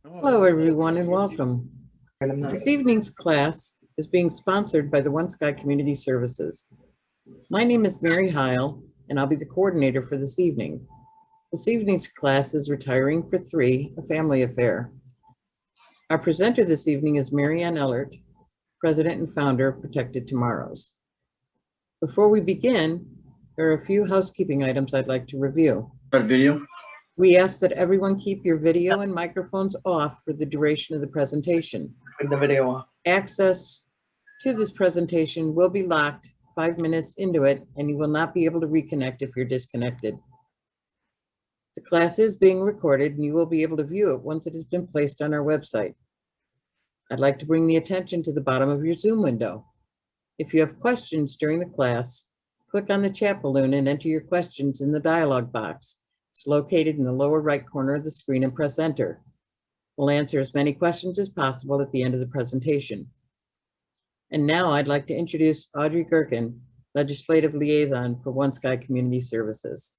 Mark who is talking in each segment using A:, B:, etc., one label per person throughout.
A: Hello, everyone, and welcome. This evening's class is being sponsored by the One Sky Community Services. My name is Mary Heil, and I'll be the coordinator for this evening. This evening's class is Retiring for Three, a Family Affair. Our presenter this evening is Mary Ann Ehlert, President and founder of Protected Tomorrows. Before we begin, there are a few housekeeping items I'd like to review.
B: Video.
A: We ask that everyone keep your video and microphones off for the duration of the presentation.
B: Put the video on.
A: Access to this presentation will be locked 5 minutes into it, and you will not be able to reconnect if you're disconnected. The class is being recorded, and you will be able to view it once it has been placed on our website. I'd like to bring the attention to the bottom of your Zoom window. If you have questions during the class, click on the chat balloon and enter your questions in the dialog box. It's located in the lower right corner of the screen, and press enter. We'll answer as many questions as possible at the end of the presentation. And now I'd like to introduce Audrey Gerken, Legislative Liaison for One Sky Community Services.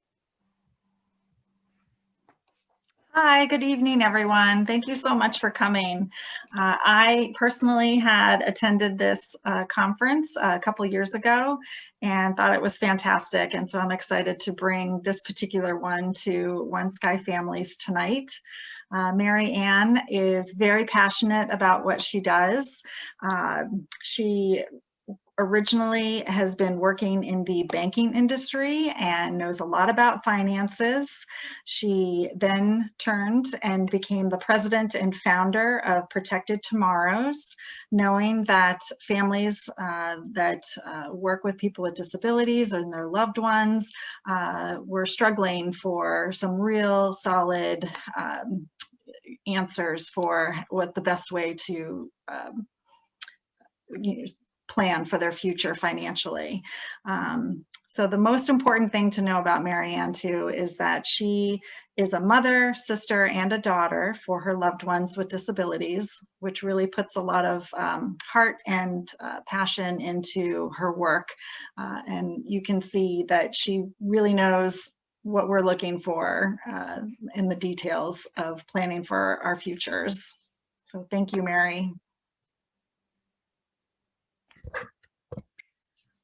C: Hi, good evening, everyone. Thank you so much for coming. I personally had attended this conference a couple years ago and thought it was fantastic. And so I'm excited to bring this particular one to One Sky families tonight. Mary Ann is very passionate about what she does. She originally has been working in the banking industry and knows a lot about finances. She then turned and became the president and founder of Protected Tomorrows, knowing that families that work with people with disabilities and their loved ones were struggling for some real solid answers for what the best way to plan for their future financially. So the most important thing to know about Mary Ann too is that she is a mother, sister, and a daughter for her loved ones with disabilities, which really puts a lot of heart and passion into her work. And you can see that she really knows what we're looking for in the details of planning for our futures. So thank you, Mary.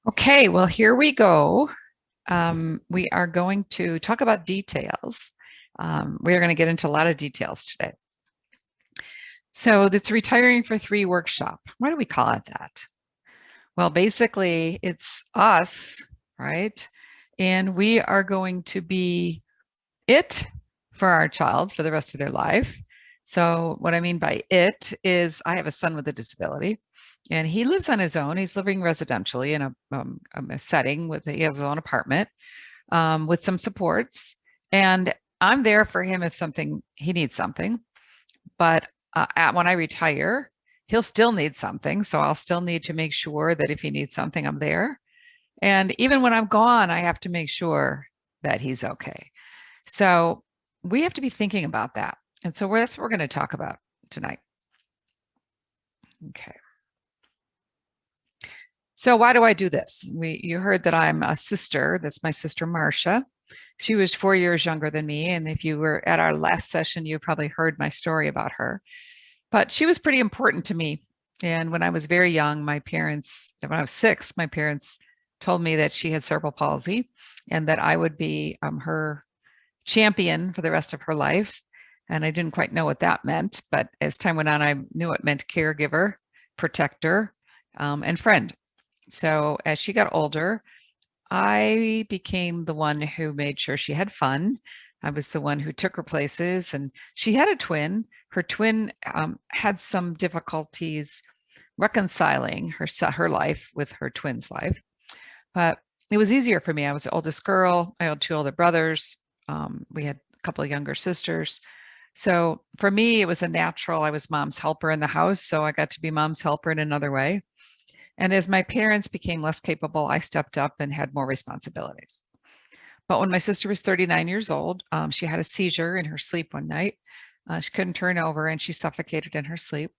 D: Okay, well, here we go. We are going to talk about details. We are going to get into a lot of details today. So it's Retiring for Three workshop. Why do we call it that? Well, basically, it's us, right? And we are going to be it for our child for the rest of their life. So what I mean by it is I have a son with a disability. And he lives on his own. He's living residentially in a setting he has his own apartment with some supports. And I'm there for him if he needs something. But when I retire, he'll still need something. So I'll still need to make sure that if he needs something, I'm there. And even when I'm gone, I have to make sure that he's okay. So we have to be thinking about that. And so that's what we're going to talk about tonight. Okay. So why do I do this? You heard that I'm a sister. That's my sister, Marcia. She was 4 years younger than me. And if you were at our last session, you probably heard my story about her. But she was pretty important to me. And when I was very young, when I was 6, my parents told me that she had cerebral palsy and that I would be her champion for the rest of her life. And I didn't quite know what that meant. But as time went on, I knew it meant caregiver, protector, and friend. So as she got older, I became the one who made sure she had fun. I was the one who took her places, and she had a twin. Her twin had some difficulties reconciling her life with her twin's life, but it was easier for me. I was the oldest girl. I had 2 older brothers. We had a couple of younger sisters. So for me, it was a natural. I was mom's helper in the house, so I got to be mom's helper in another way. And as my parents became less capable, I stepped up and had more responsibilities. But when my sister was 39 years old, she had a seizure in her sleep one night. She couldn't turn over and she suffocated in her sleep.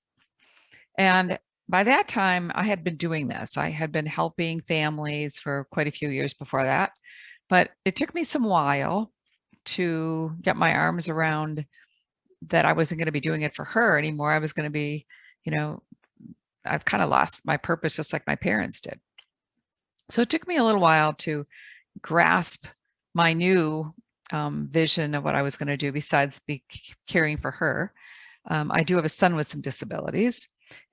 D: And by that time, I had been doing this. I had been helping families for quite a few years before that. But it took me some while to get my arms around that I wasn't going to be doing it for her anymore. I was going to be, you know, I've kind of lost my purpose just like my parents did. So it took me a little while to grasp my new vision of what I was going to do besides be caring for her. I do have a son with some disabilities,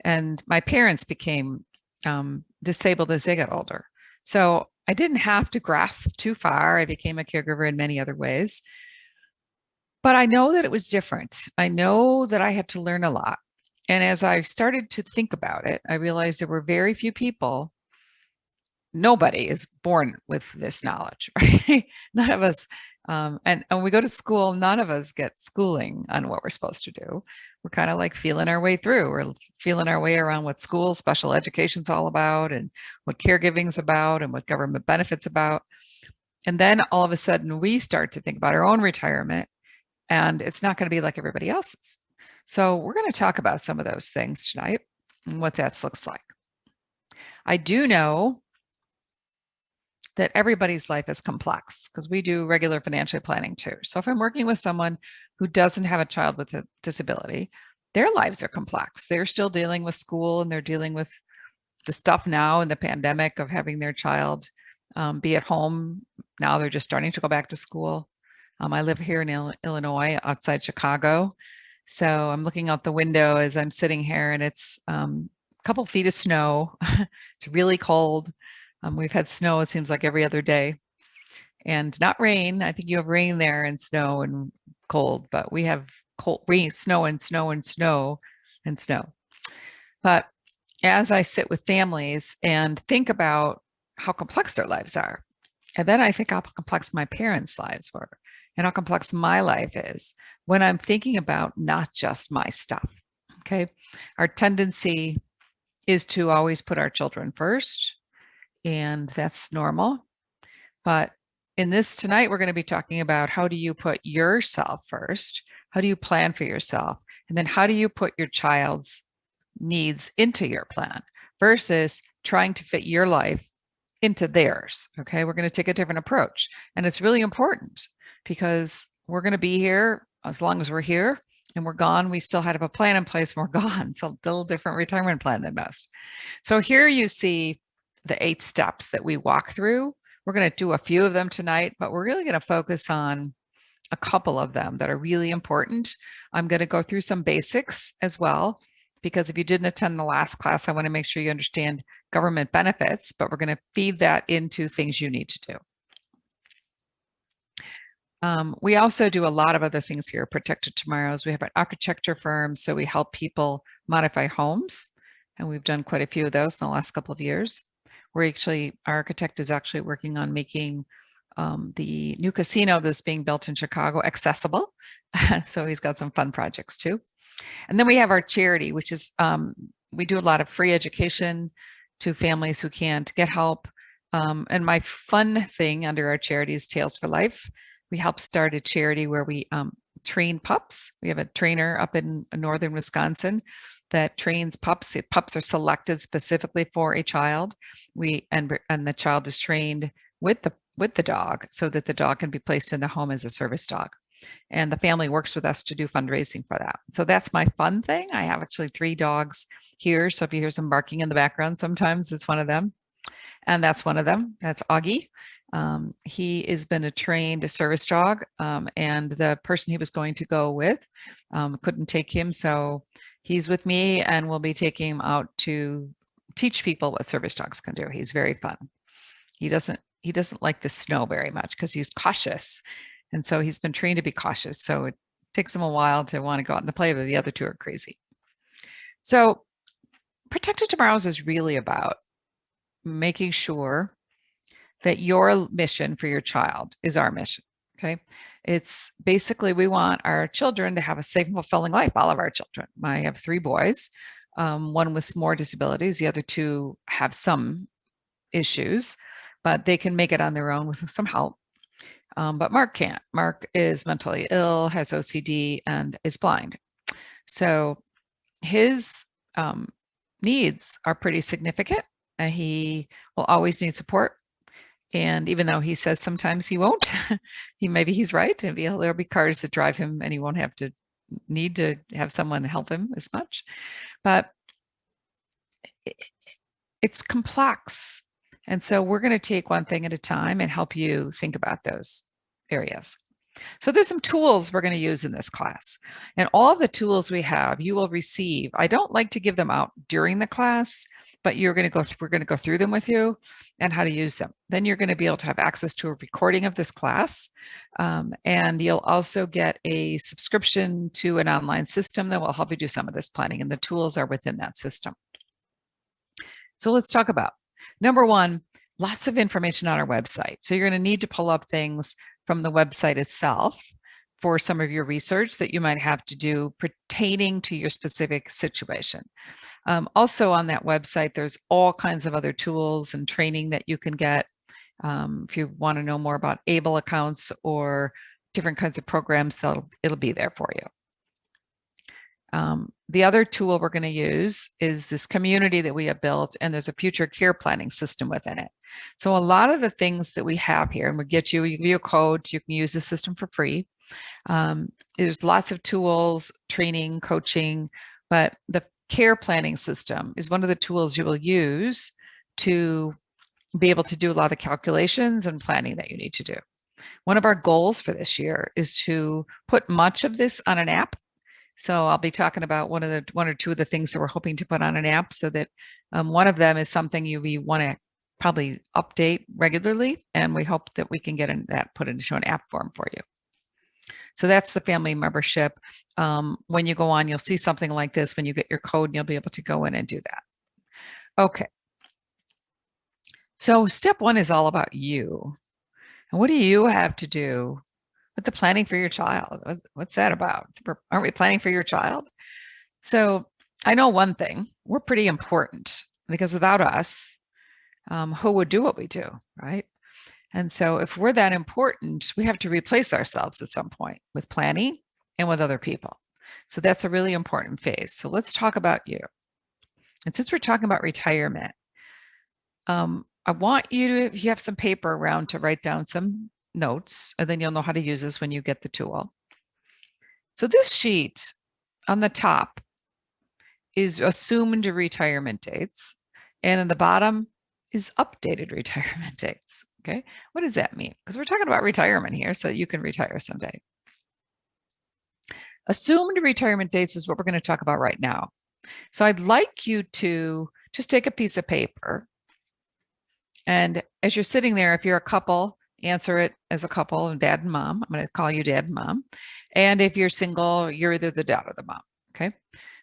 D: and my parents became disabled as they got older. So I didn't have to grasp too far. I became a caregiver in many other ways. But I know that it was different. I know that I had to learn a lot. And as I started to think about it, I realized there were very few people. Nobody is born with this knowledge, right? None of us, and when we go to school, none of us get schooling on what we're supposed to do. We're kind of like feeling our way through. We're feeling our way around what school, special education's all about, and what caregiving's about, and what government benefits about. And then all of a sudden, we start to think about our own retirement, and it's not going to be like everybody else's. So we're going to talk about some of those things tonight and what that looks like. I do know that everybody's life is complex because we do regular financial planning too. So if I'm working with someone who doesn't have a child with a disability, their lives are complex. They're still dealing with school, and they're dealing with the stuff now in the pandemic of having their child be at home. Now they're just starting to go back to school. I live here in Illinois, outside Chicago. So I'm looking out the window as I'm sitting here, and it's a couple feet of snow. It's really cold. We've had snow, it seems like every other day, and not rain. I think you have rain there and snow and cold, but we have cold, rain, snow and snow and snow and snow. But as I sit with families and think about how complex their lives are, and then I think how complex my parents' lives were and how complex my life is when I'm thinking about not just my stuff, okay? Our tendency is to always put our children first, and that's normal. But in this tonight, we're going to be talking about how do you put yourself first? How do you plan for yourself? And then how do you put your child's needs into your plan versus trying to fit your life into theirs? Okay, we're going to take a different approach. And it's really important because we're going to be here as long as we're here, and we're gone. We still had a plan in place when we're gone. It's a little different retirement plan than most. So here you see the 8 steps that we walk through. We're going to do a few of them tonight, but we're really going to focus on a couple of them that are really important. I'm going to go through some basics as well, because if you didn't attend the last class, I want to make sure you understand government benefits, but we're going to feed that into things you need to do. We also do a lot of other things here. Protected Tomorrows. We have an architecture firm, so we help people modify homes, and we've done quite a few of those in the last couple of years. Our architect is actually working on making the new casino that's being built in Chicago accessible. So he's got some fun projects too. And then we have our charity, which is, we do a lot of free education to families who can't get help. And my fun thing under our charity is Tales for Life. We helped start a charity where we train pups. We have a trainer up in northern Wisconsin that trains pups. Pups are selected specifically for a child. And the child is trained with the dog so that the dog can be placed in the home as a service dog. And the family works with us to do fundraising for that. So that's my fun thing. I have actually 3 dogs here. So if you hear some barking in the background, sometimes it's one of them. And that's one of them. That's Augie. He has been a service dog, and the person he was going to go with couldn't take him. So he's with me, and we'll be taking him out to teach people what service dogs can do. He's very fun. He doesn't like the snow very much because he's cautious. And so he's been trained to be cautious. So it takes him a while to want to go out and play, but the other 2 are crazy. So Protected Tomorrows is really about making sure that your mission for your child is our mission. Okay. It's basically, we want our children to have a safe and fulfilling life, all of our children. I have 3 boys, one with more disabilities. The other 2 have some issues, but they can make it on their own with some help. But Mark can't. Mark is mentally ill, has OCD, and is blind. So his needs are pretty significant. He will always need support. And even though he says sometimes he won't, maybe he's right. Maybe there'll be cars that drive him and he won't have to need to have someone help him as much, but it's complex. And so we're going to take one thing at a time and help you think about those areas. So there's some tools we're going to use in this class. And all of the tools we have, you will receive. I don't like to give them out during the class, but we're going to go through them with you and how to use them. Then you're going to be able to have access to a recording of this class. And you'll also get a subscription to an online system that will help you do some of this planning. And the tools are within that system. So let's talk about number one, lots of information on our website. So you're going to need to pull up things from the website itself for some of your research that you might have to do pertaining to your specific situation. Also on that website, there's all kinds of other tools and training that you can get if you want to know more about ABLE accounts or different kinds of programs, it'll be there for you. The other tool we're going to use is this community that we have built, and there's a future care planning system within it. So a lot of the things that we have here, and we give you a code, you can use the system for free. There's lots of tools, training, coaching, but the care planning system is one of the tools you will use to be able to do a lot of the calculations and planning that you need to do. One of our goals for this year is to put much of this on an app. So I'll be talking about one or two of the things that we're hoping to put on an app, so that one of them is something you want to probably update regularly, and we hope that we can get that put into an app form for you. So that's the family membership. When you go on, you'll see something like this when you get your code, and you'll be able to go in and do that. Okay. So step one is all about you. And what do you have to do with the planning for your child? What's that about? Aren't we planning for your child? So I know one thing, we're pretty important, because without us, who would do what we do, right? And so if we're that important, we have to replace ourselves at some point with planning and with other people. So that's a really important phase. So let's talk about you. And since we're talking about retirement, I want you to, if you have some paper around, to write down some notes, and then you'll know how to use this when you get the tool. So this sheet on the top is assumed retirement dates, and in the bottom is updated retirement dates. Okay, what does that mean? Because we're talking about retirement here, so you can retire someday. Assumed retirement dates is what we're going to talk about right now. So I'd like you to just take a piece of paper, and as you're sitting there, if you're a couple, answer it as a couple, and dad and mom. I'm going to call you dad and mom. And if you're single, you're either the dad or the mom. Okay.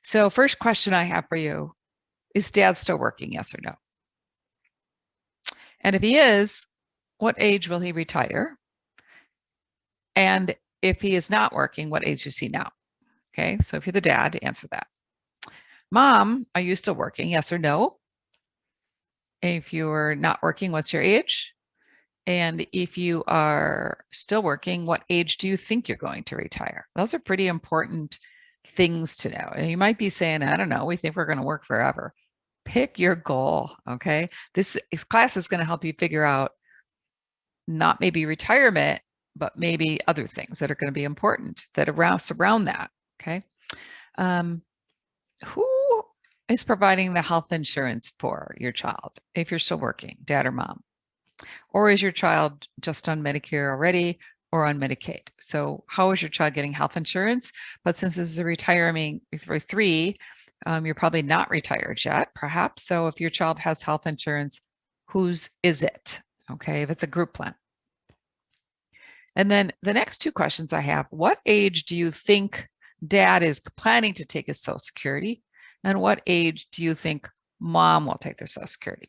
D: So first question I have for you, is dad still working? Yes or no? And if he is, what age will he retire? And if he is not working, what age is he now? Okay. So if you're the dad, answer that. Mom, are you still working? Yes or no? If you're not working, what's your age? And if you are still working, what age do you think you're going to retire? Those are pretty important things to know. And you might be saying, I don't know, we think we're going to work forever. Pick your goal, okay? This class is going to help you figure out not maybe retirement, but maybe other things that are going to be important that surround that, okay? Who is providing the health insurance for your child if you're still working, dad or mom? Or is your child just on Medicare already or on Medicaid? So how is your child getting health insurance? But since this is a retirement for 3, you're probably not retired yet, perhaps. So if your child has health insurance, whose is it? Okay, if it's a group plan. And then the next 2 questions I have, what age do you think dad is planning to take his Social Security? And what age do you think mom will take their Social Security?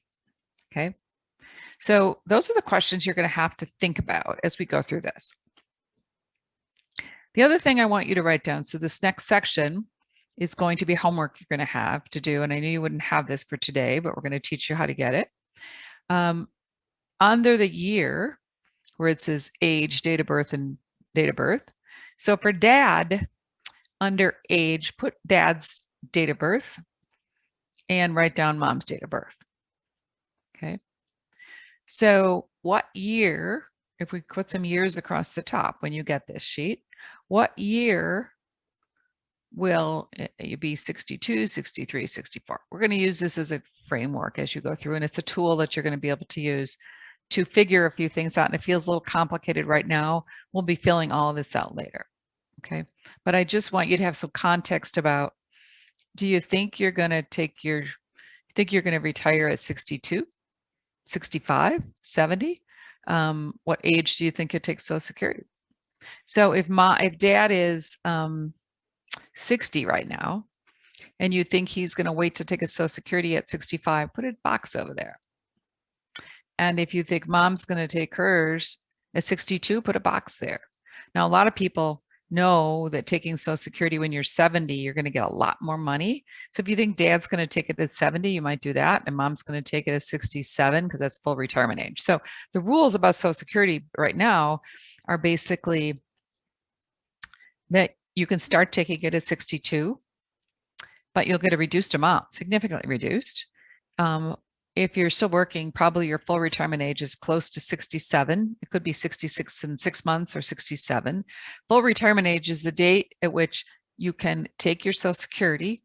D: Okay. So those are the questions you're going to have to think about as we go through this. The other thing I want you to write down, so this next section is going to be homework you're going to have to do. And I knew you wouldn't have this for today, but we're going to teach you how to get it. Under the year where it says age, date of birth, and date of birth. So for dad, under age, put dad's date of birth and write down mom's date of birth. Okay. So what year, if we put some years across the top when you get this sheet, what year will you be 62, 63, 64. We're going to use this as a framework as you go through, and it's a tool that you're going to be able to use to figure a few things out. And it feels a little complicated right now. We'll be filling all of this out later. Okay. But I just want you to have some context about, do you think you're going to retire at 62, 65, 70? What age do you think you'll take Social Security? So if dad is 60 right now, and you think he's going to wait to take a Social Security at 65, put a box over there. And if you think mom's going to take hers at 62, put a box there. Now, a lot of people know that taking Social Security when you're 70, you're going to get a lot more money. So if you think dad's going to take it at 70, you might do that. And mom's going to take it at 67 because that's full retirement age. So the rules about Social Security right now are basically that you can start taking it at 62, but you'll get a reduced amount, significantly reduced. If you're still working, probably your full retirement age is close to 67. It could be 66 in 6 months or 67. Full retirement age is the date at which you can take your Social Security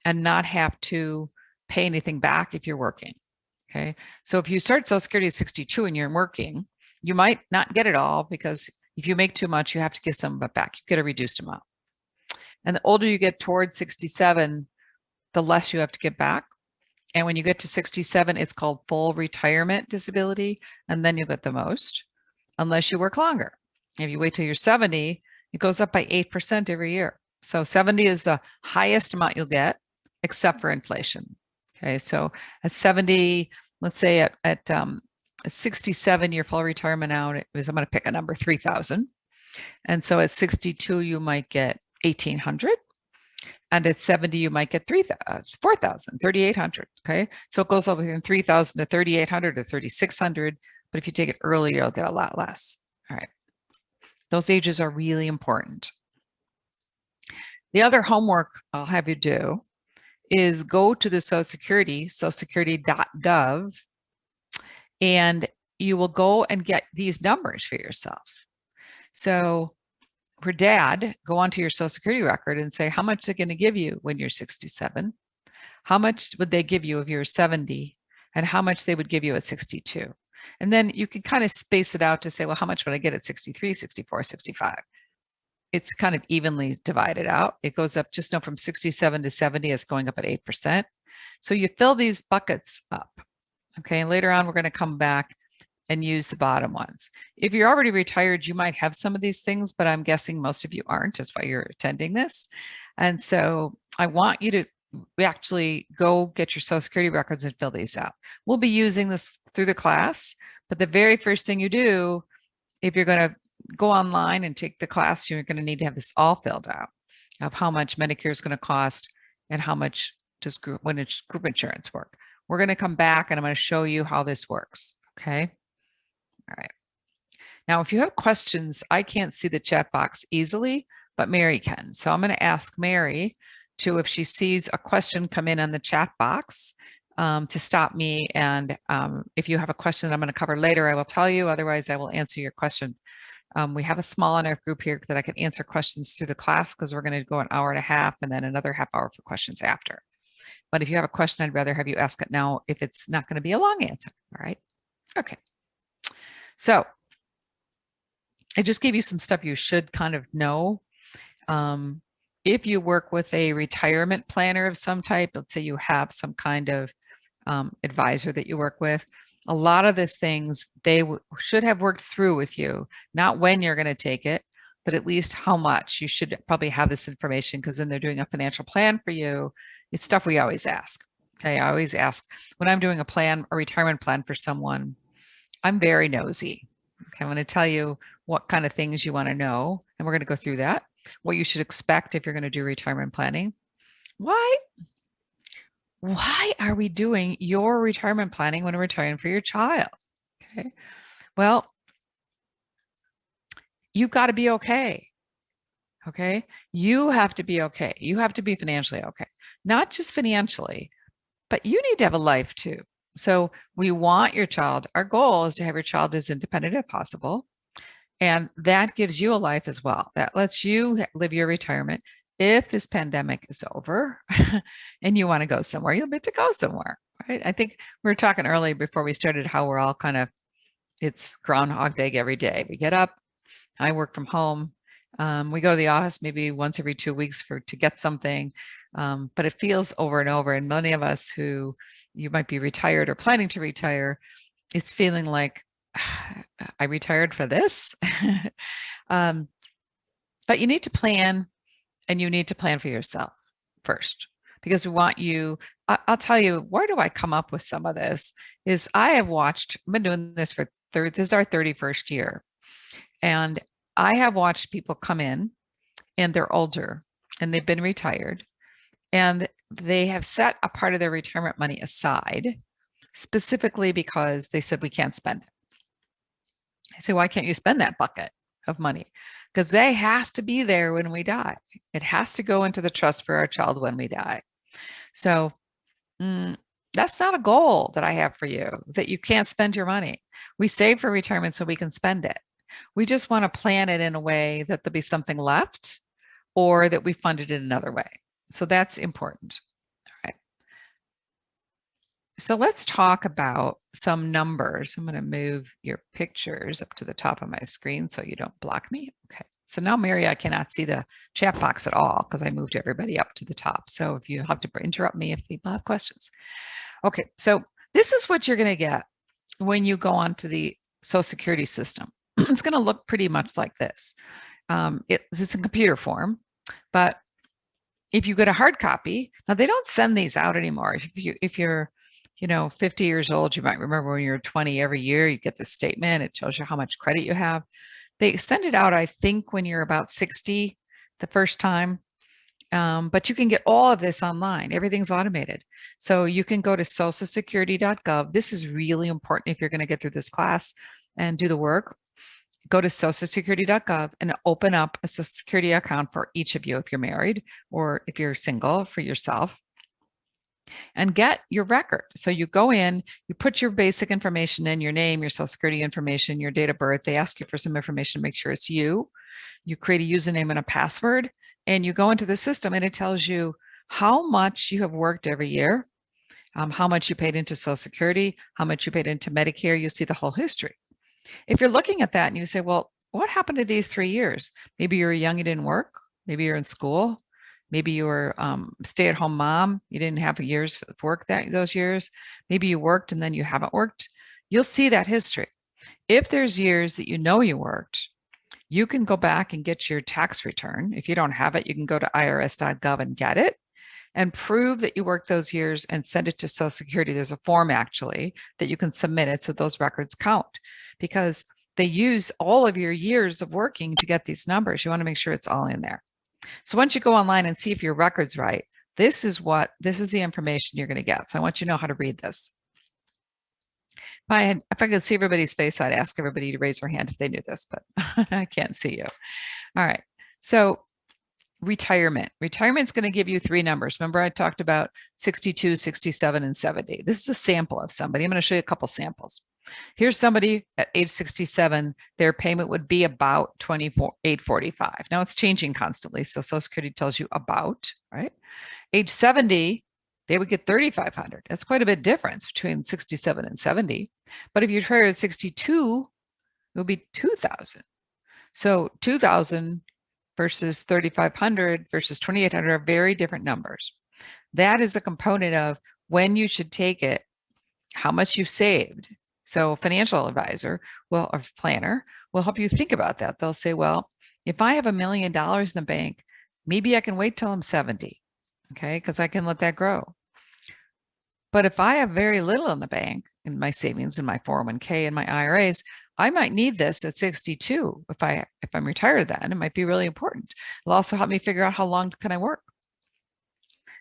D: and not have to pay anything back if you're working. Okay. So if you start Social Security at 62 and you're working, you might not get it all, because if you make too much, you have to give some of it back. You get a reduced amount. And the older you get towards 67, the less you have to give back. And when you get to 67, it's called full retirement disability, and then you'll get the most, unless you work longer. If you wait till you're 70, it goes up by 8% every year. So 70 is the highest amount you'll get, except for inflation. Okay, so at 70, let's say at 67, your full retirement out is, I'm going to pick a number, 3,000. And so at 62, you might get 1,800. And at 70, you might get 4,000, 3,800. Okay. So it goes over from 3,000 to 3,800 to 3,600. But if you take it early, you'll get a lot less. All right. Those ages are really important. The other homework I'll have you do is go to the Social Security, socialsecurity.gov, and you will go and get these numbers for yourself. So for dad, go onto your Social Security record and say, how much they're going to give you when you're 67? How much would they give you if you're 70? And how much they would give you at 62? And then you can kind of space it out to say, well, how much would I get at 63, 64, 65? It's kind of evenly divided out. It goes up, just know from 67 to 70, it's going up at 8%. So you fill these buckets up. Okay, and later on, we're going to come back and use the bottom ones. If you're already retired, you might have some of these things, but I'm guessing most of you aren't. That's why you're attending this. And so I want you to actually go get your Social Security records and fill these out. We'll be using this through the class, but the very first thing you do, if you're going to go online and take the class, you're going to need to have this all filled out, of how much Medicare is going to cost and how much does group insurance work. We're going to come back and I'm going to show you how this works. Okay. All right. Now, if you have questions, I can't see the chat box easily, but Mary can. So I'm going to ask Mary to, if she sees a question come in on the chat box, to stop me. And if you have a question that I'm going to cover later, I will tell you. Otherwise, I will answer your question. We have a small enough group here that I can answer questions through the class, because we're going to go an hour and a half and then another half hour for questions after. But if you have a question, I'd rather have you ask it now if it's not going to be a long answer. All right. Okay. So I just gave you some stuff you should kind of know. If you work with a retirement planner of some type, let's say you have some kind of advisor that you work with, a lot of these things they should have worked through with you, not when you're going to take it, but at least how much. You should probably have this information, because then they're doing a financial plan for you. It's stuff we always ask. Okay, I always ask when I'm doing a retirement plan for someone, I'm very nosy. Okay, I'm going to tell you what kind of things you want to know, and we're going to go through that. What you should expect if you're going to do retirement planning. Why are we doing your retirement planning when we're retiring for your child? Okay, well, you've got to be okay. Okay, you have to be okay. You have to be financially okay, not just financially, but you need to have a life too. So we want your child, our goal is to have your child as independent as possible. And that gives you a life as well. That lets you live your retirement. if this pandemic is over and you want to go somewhere, you'll get to go somewhere, right? I think we were talking earlier before we started how we're all kind of, it's Groundhog Day every day. We get up, I work from home. We go to the office maybe once every 2 weeks to get something, but it feels over and over. And many of us who you might be retired or planning to retire, it's feeling like I retired for this. But you need to plan, and you need to plan for yourself first, because we want you. I'll tell you, where do I come up with some of this? Is I have watched, I've been doing this for this is our 31st year. And I have watched people come in and they're older and they've been retired and they have set a part of their retirement money aside specifically because they said we can't spend it. I say, why can't you spend that bucket of money? Because they has to be there when we die. It has to go into the trust for our child when we die. So that's not a goal that I have for you, that you can't spend your money. We save for retirement so we can spend it. We just want to plan it in a way that there'll be something left or that we fund it in another way. So that's important. All right. So let's talk about some numbers. I'm going to move your pictures up to the top of my screen so you don't block me. Okay. So now, Mary, I cannot see the chat box at all because I moved everybody up to the top. So if you have to interrupt me if people have questions. Okay. So this is what you're going to get when you go onto the Social Security system. It's going to look pretty much like this. It's in computer form, but if you get a hard copy, now they don't send these out anymore. If you're 50 years old, you might remember when you're 20, every year you get this statement. It tells you how much credit you have. They send it out, I think, when you're about 60 the first time. But you can get all of this online. Everything's automated. So you can go to socialsecurity.gov. This is really important if you're going to get through this class and do the work. Go to socialsecurity.gov and open up a Social Security account for each of you if you're married or if you're single for yourself, and get your record. So you go in, you put your basic information in, your name, your Social Security information, your date of birth. They ask you for some information to make sure it's you. You create a username and a password, and you go into the system and it tells you how much you have worked every year, how much you paid into Social Security, how much you paid into Medicare. You see the whole history. If you're looking at that and you say, well, what happened to these 3 years? Maybe you were young, you didn't work. Maybe you're in school. Maybe you were stay-at-home mom. You didn't have years of work those years. Maybe you worked and then you haven't worked. You'll see that history. If there's years that you know you worked, you can go back and get your tax return. If you don't have it, you can go to irs.gov and get it and prove that you worked those years and send it to Social Security. There's a form actually that you can submit it so those records count, because they use all of your years of working to get these numbers. You want to make sure it's all in there. So once you go online and see if your record's right, this is the information you're going to get. So I want you to know how to read this. If I could see everybody's face, I'd ask everybody to raise their hand if they knew this, but I can't see you. All right. So retirement. Retirement's going to give you 3 numbers. Remember, I talked about 62, 67, and 70. This is a sample of somebody. I'm going to show you a couple samples. Here's somebody at age 67. Their payment would be about $28.45. Now it's changing constantly, so Social Security tells you about, right? Age 70, they would get $3,500. That's quite a bit difference between 67 and 70. But if you retire at 62, it would be $2,000. So $2,000 versus $3,500 versus $2,800 are very different numbers. That is a component of when you should take it, how much you've saved. So a financial advisor or planner will help you think about that. They'll say, well, if I have $1 million in the bank, maybe I can wait till I'm 70, okay, because I can let that grow. But if I have very little in the bank, in my savings, in my 401k, and my IRAs, I might need this at 62. If I'm retired then, it might be really important. It'll also help me figure out how long can I work.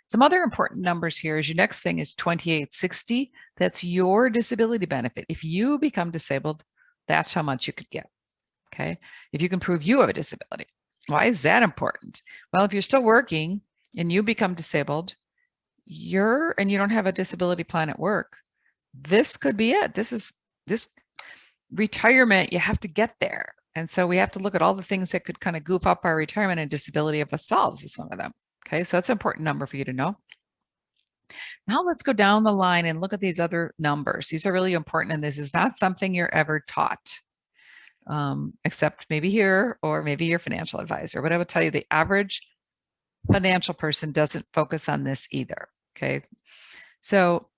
D: Some other important numbers here is your next thing is 2860. That's your disability benefit. If you become disabled, that's how much you could get, okay? If you can prove you have a disability. Why is that important? Well, if you're still working and you become disabled, and you don't have a disability plan at work, this could be it. This retirement, you have to get there. And so we have to look at all the things that could kind of goof up our retirement, and disability of ourselves is one of them. Okay, so that's an important number for you to know. Now let's go down the line and look at these other numbers. These are really important, and this is not something you're ever taught, except maybe here or maybe your financial advisor. But I would tell you the average financial person doesn't focus on this either. Okay, so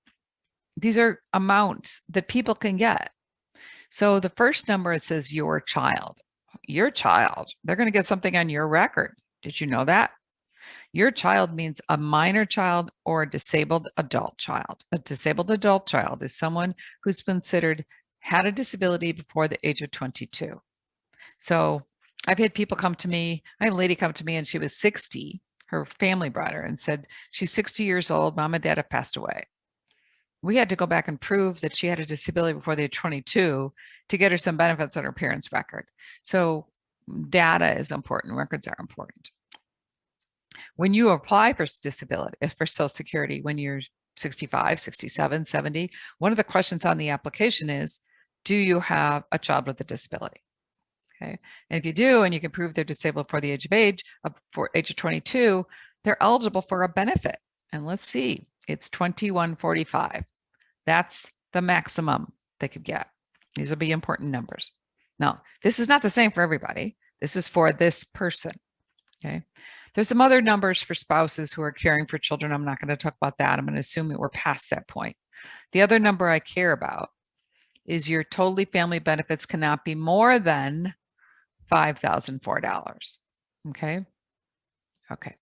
D: these are amounts that people can get. So the first number, it says your child. Your child, they're going to get something on your record. Did you know that? Your child means a minor child or a disabled adult child. A disabled adult child is someone who's considered had a disability before the age of 22. So I've had people come to me. I had a lady come to me and she was 60. Her family brought her and said, she's 60 years old. Mom and dad have passed away. We had to go back and prove that she had a disability before they were 22 to get her some benefits on her parents' record. So data is important. Records are important. When you apply for disability, for Social Security, when you're 65, 67, 70, one of the questions on the application is, do you have a child with a disability? Okay. And if you do, and you can prove they're disabled for the age of 22, they're eligible for a benefit. And let's see, it's $21.45. That's the maximum they could get. These will be important numbers. Now, this is not the same for everybody. This is for this person. Okay. There's some other numbers for spouses who are caring for children. I'm not going to talk about that. I'm going to assume that we're past that point. The other number I care about is your totally family benefits cannot be more than $5,004. Okay. Okay.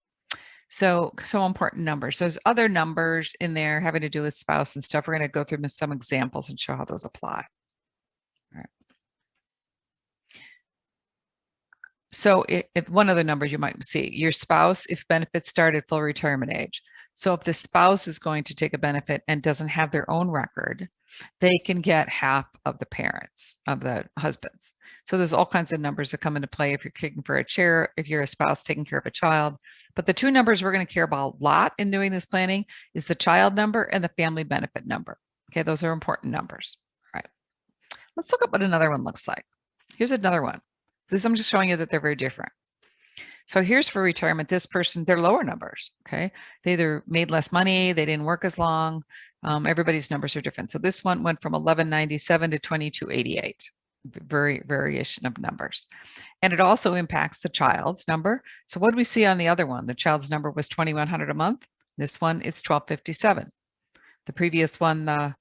D: So important numbers. There's other numbers in there having to do with spouse and stuff. We're going to go through some examples and show how those apply. All right. So if one of the numbers you might see, your spouse, if benefits start at full retirement age. So if the spouse is going to take a benefit and doesn't have their own record, they can get half of the parents, of the husbands. So there's all kinds of numbers that come into play if you're kicking for a chair, if you're a spouse taking care of a child. But the two numbers we're going to care about a lot in doing this planning is the child number and the family benefit number. Okay, those are important numbers. All right. Let's look at what another one looks like. Here's another one. I'm just showing you that they're very different. So here's for retirement. This person, they're lower numbers. Okay, they either made less money, they didn't work as long. Everybody's numbers are different. So this one went from 1197 to 2288. Variation of numbers, and it also impacts the child's number. So what do we see on the other one? The child's number was 2,100 a month. This one, it's 1,257. The previous one, the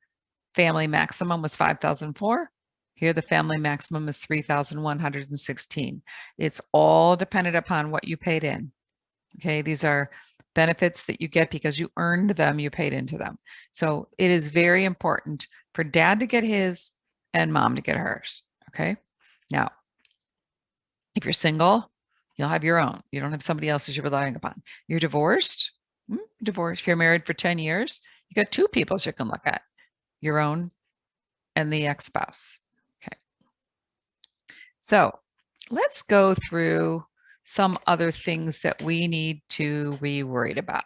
D: family maximum was 5,004. Here, the family maximum is 3,116. It's all dependent upon what you paid in. Okay, these are benefits that you get because you earned them, you paid into them. So it is very important for dad to get his and mom to get hers. Okay, now, if you're single, you'll have your own. You don't have somebody else's you're relying upon. You're divorced, If you're married for 10 years, you got two people you can look at, your own and the ex-spouse. Okay. So let's go through some other things that we need to be worried about.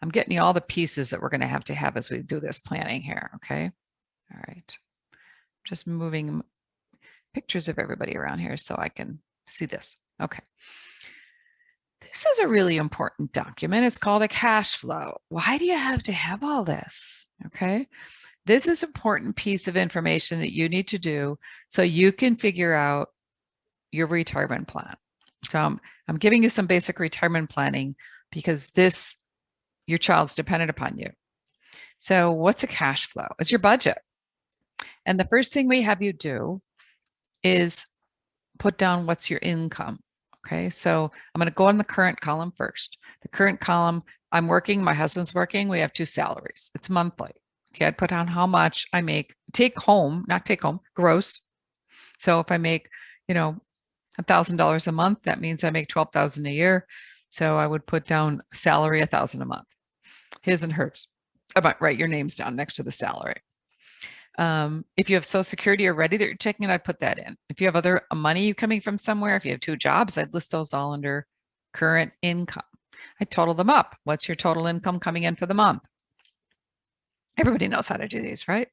D: I'm getting you all the pieces that we're going to have as we do this planning here. Okay. All right. Just moving pictures of everybody around here so I can see this. Okay. This is a really important document. It's called a cash flow. Why do you have to have all this? Okay. This is an important piece of information that you need to do so you can figure out your retirement plan. So I'm giving you some basic retirement planning because your child's dependent upon you. So what's a cash flow? It's your budget. And the first thing we have you do is put down what's your income. Okay, so I'm going to go on the current column first. The current column, I'm working, my husband's working, we have two salaries. It's monthly. Okay, I'd put down how much I make, not take home, gross. So if I make, $1,000 a month, that means I make $12,000 a year. So I would put down salary $1,000 a month, his and hers. I might write your names down next to the salary. If you have Social Security already that you're taking it, I'd put that in. If you have other money coming from somewhere, if you have two jobs, I'd list those all under current income. I total them up. What's your total income coming in for the month? Everybody knows how to do these, right?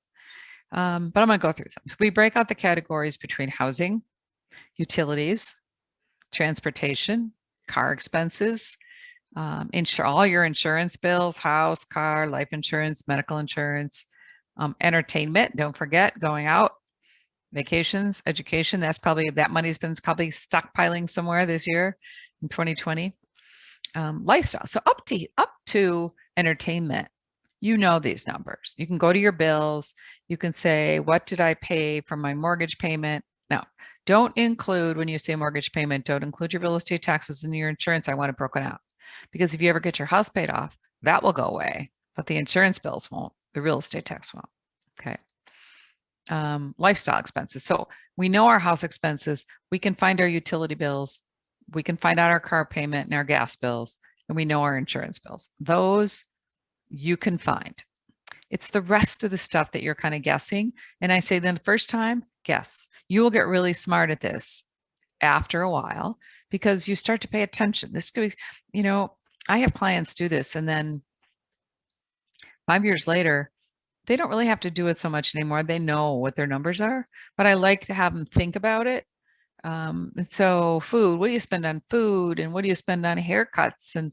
D: But I'm going to go through them. We break out the categories between housing, utilities, transportation, car expenses, all your insurance bills, house, car, life insurance, medical insurance, entertainment. Don't forget going out, vacations, education. That money's been probably stockpiling somewhere this year in 2020. Lifestyle. So up to entertainment, you know these numbers. You can go to your bills. You can say, what did I pay for my mortgage payment? Now, don't include, when you say mortgage payment, don't include your real estate taxes and your insurance. I want it broken out. Because if you ever get your house paid off, that will go away, but the insurance bills won't, the real estate tax won't. Okay. Lifestyle expenses. So we know our house expenses. We can find our utility bills. We can find out our car payment and our gas bills, and we know our insurance bills. Those you can find. It's the rest of the stuff that you're kind of guessing. And I say then the first time, guess. You will get really smart at this after a while because you start to pay attention. This could be, you know, I have clients do this and then 5 years later, they don't really have to do it so much anymore. They know what their numbers are, but I like to have them think about it. So food, what do you spend on food and what do you spend on haircuts? And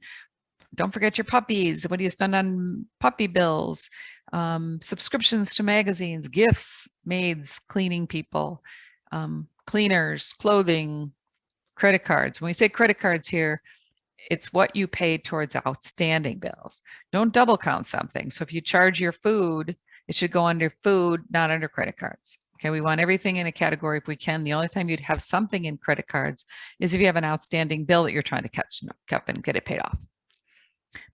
D: don't forget your puppies. What do you spend on puppy bills? Subscriptions to magazines, gifts, maids, cleaning people, cleaners, clothing, credit cards. When we say credit cards here, it's what you pay towards outstanding bills. Don't double count something. So if you charge your food, it should go under food, not under credit cards. Okay, we want everything in a category if we can. The only time you'd have something in credit cards is if you have an outstanding bill that you're trying to catch up and get it paid off.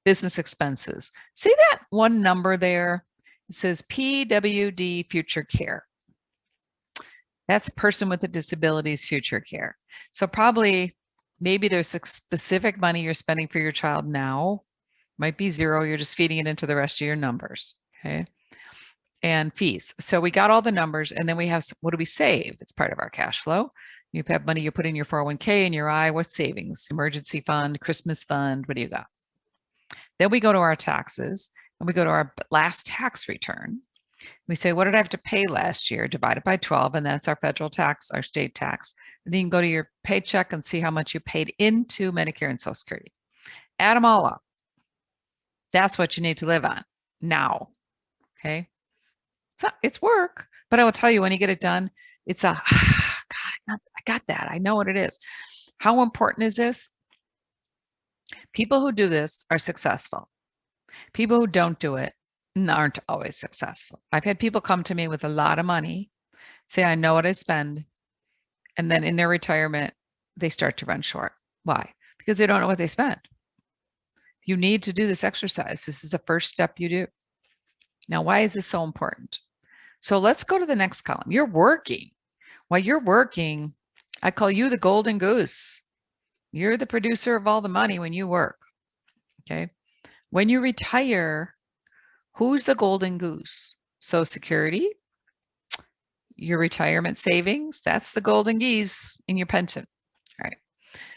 D: Business expenses. See that one number there? It says PWD Future Care. That's person with a disability's future care. So probably maybe there's a specific money you're spending for your child now. Might be zero. You're just feeding it into the rest of your numbers. Okay. And fees. So we got all the numbers and then we have, what do we save? It's part of our cash flow. You have money you put in your 401k and your I, what's savings? Emergency fund, Christmas fund, what do you got? Then we go to our taxes and we go to our last tax return. We say, what did I have to pay last year? Divided by 12, and that's our federal tax, our state tax. And then you can go to your paycheck and see how much you paid into Medicare and Social Security. Add them all up. That's what you need to live on now. Okay. It's work, but I will tell you when you get it done, it's God, I got that. I know what it is. How important is this? People who do this are successful. People who don't do it aren't always successful. I've had people come to me with a lot of money, say, I know what I spend. And then in their retirement, they start to run short. Why? Because they don't know what they spend. You need to do this exercise. This is the first step you do. Now, why is this so important? So let's go to the next column. You're working. While you're working, I call you the golden goose. You're the producer of all the money when you work. Okay. When you retire, who's the golden goose? Social Security, your retirement savings, that's the golden geese in your pension. All right.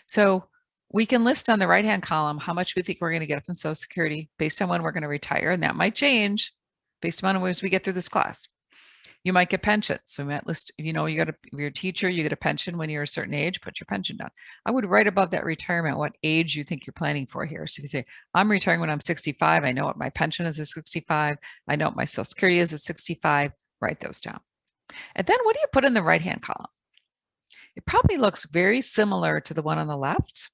D: So we can list on the right-hand column how much we think we're going to get from Social Security based on when we're going to retire. And that might change based on as we get through this class. You might get pensions. So we might list, you know, if you're a teacher, you get a pension when you're a certain age, put your pension down. I would write above that retirement what age you think you're planning for here. So you can say, I'm retiring when I'm 65. I know what my pension is at 65. I know what my Social Security is at 65. Write those down. And then what do you put in the right-hand column? It probably looks very similar to the one on the left,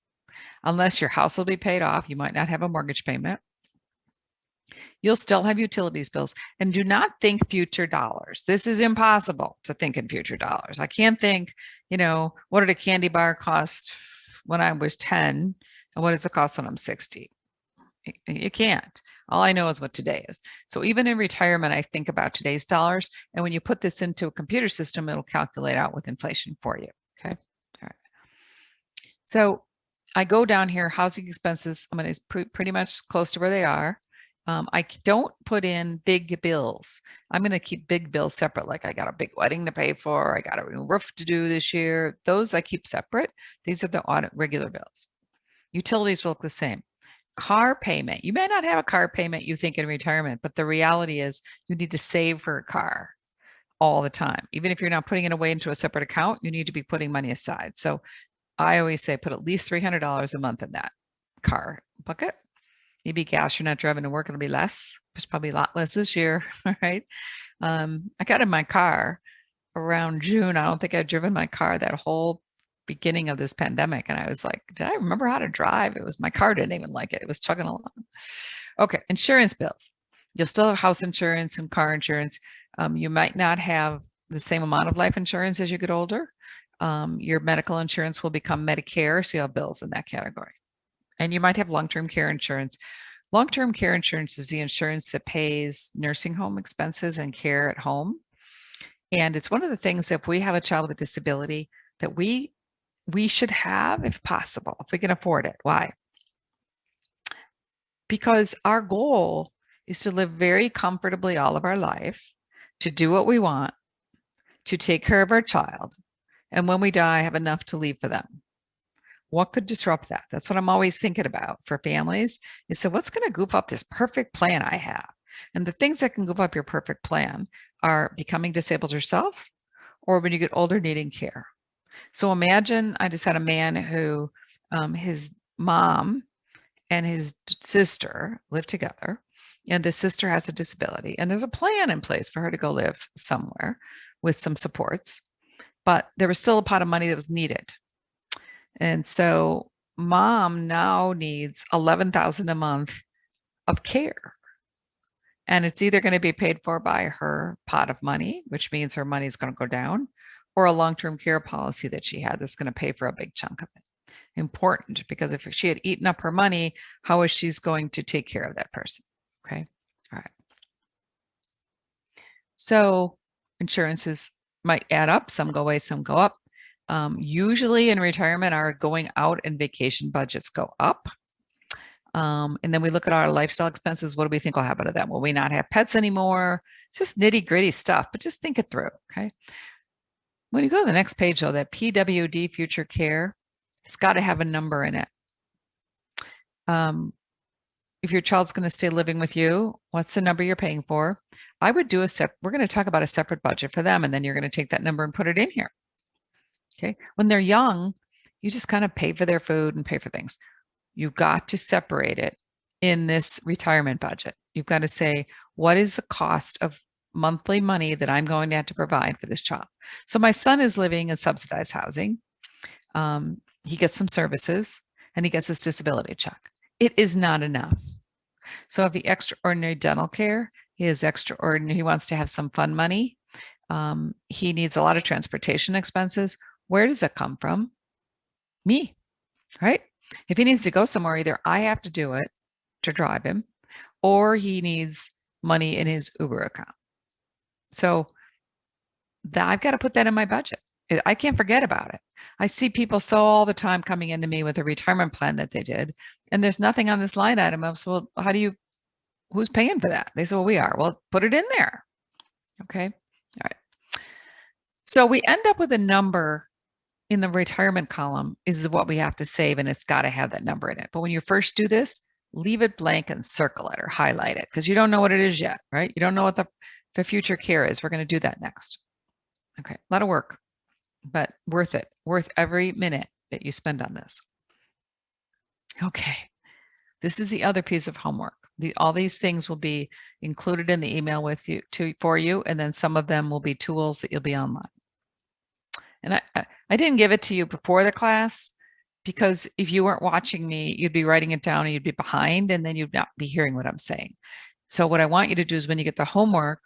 D: unless your house will be paid off. You might not have a mortgage payment. You'll still have utilities bills, and do not think future dollars. This is impossible to think in future dollars. I can't think, you know, what did a candy bar cost when I was 10 and what does it cost when I'm 60? You can't. All I know is what today is. So even in retirement, I think about today's dollars. And when you put this into a computer system, it'll calculate out with inflation for you. Okay. All right. So I go down here, housing expenses. I'm going to pretty much close to where they are. I don't put in big bills. I'm going to keep big bills separate. Like I got a big wedding to pay for. I got a new roof to do this year. Those I keep separate. These are the regular bills. Utilities will look the same. Car payment. You may not have a car payment you think in retirement, but the reality is you need to save for a car. all the time. Even if you're not putting it away into a separate account, you need to be putting money aside. So I always say put at least $300 a month in that car bucket. Maybe gas you're not driving to work, it'll be less. It's probably a lot less this year, right? I got in my car around June. I don't think I'd driven my car that whole beginning of this pandemic. And I was like, did I remember how to drive? It was my car didn't even like it. It was chugging along. Okay, insurance bills. You'll still have house insurance and car insurance. You might not have the same amount of life insurance as you get older. Your medical insurance will become Medicare, so you have bills in that category. And you might have long-term care insurance. Long-term care insurance is the insurance that pays nursing home expenses and care at home. And it's one of the things, if we have a child with a disability, that we should have, if possible, if we can afford it. Why? Because our goal is to live very comfortably all of our life, to do what we want, to take care of our child, and when we die, have enough to leave for them. What could disrupt that? That's what I'm always thinking about for families is, so what's going to goof up this perfect plan I have? And the things that can goof up your perfect plan are becoming disabled yourself, or when you get older, needing care. So imagine I just had a man who his mom and his sister live together, and the sister has a disability, and there's a plan in place for her to go live somewhere with some supports, but there was still a pot of money that was needed. And so mom now needs $11,000 a month of care. And it's either going to be paid for by her pot of money, which means her money is going to go down, or a long-term care policy that she had that's going to pay for a big chunk of it. Important, because if she had eaten up her money, how is she going to take care of that person? Okay. All right. So insurances might add up. Some go away, some go up. Usually in retirement, our going out and vacation budgets go up. And then we look at our lifestyle expenses. What do we think will happen to them? Will we not have pets anymore? It's just nitty gritty stuff, but just think it through. Okay. When you go to the next page, though, that PWD future care, it's got to have a number in it. If your child's going to stay living with you, what's the number you're paying for? I would do we're going to talk about a separate budget for them, and then you're going to take that number and put it in here. Okay. When they're young, you just kind of pay for their food and pay for things. You've got to separate it in this retirement budget. You've got to say, what is the cost of monthly money that I'm going to have to provide for this child? So my son is living in subsidized housing. He gets some services and he gets his disability check. It is not enough. So if the extraordinary dental care, he is extraordinary. He wants to have some fun money. He needs a lot of transportation expenses. Where does it come from? Me, right? If he needs to go somewhere, either I have to do it to drive him, or he needs money in his Uber account. So I've got to put that in my budget. I can't forget about it. I see people all the time coming into me with a retirement plan that they did, and there's nothing on this line item of, so, well, who's paying for that? They say, well, we are. Well, put it in there. Okay. All right. So we end up with a number in the retirement column is what we have to save, and it's got to have that number in it. But when you first do this, leave it blank and circle it or highlight it, because you don't know what it is yet, right? You don't know what the future care is. We're going to do that next. Okay, a lot of work, but worth it. Worth every minute that you spend on this. Okay, this is the other piece of homework. All these things will be included in the email for you, and then some of them will be tools that you'll be online. And I didn't give it to you before the class, because if you weren't watching me, you'd be writing it down and you'd be behind, and then you'd not be hearing what I'm saying. So what I want you to do is, when you get the homework,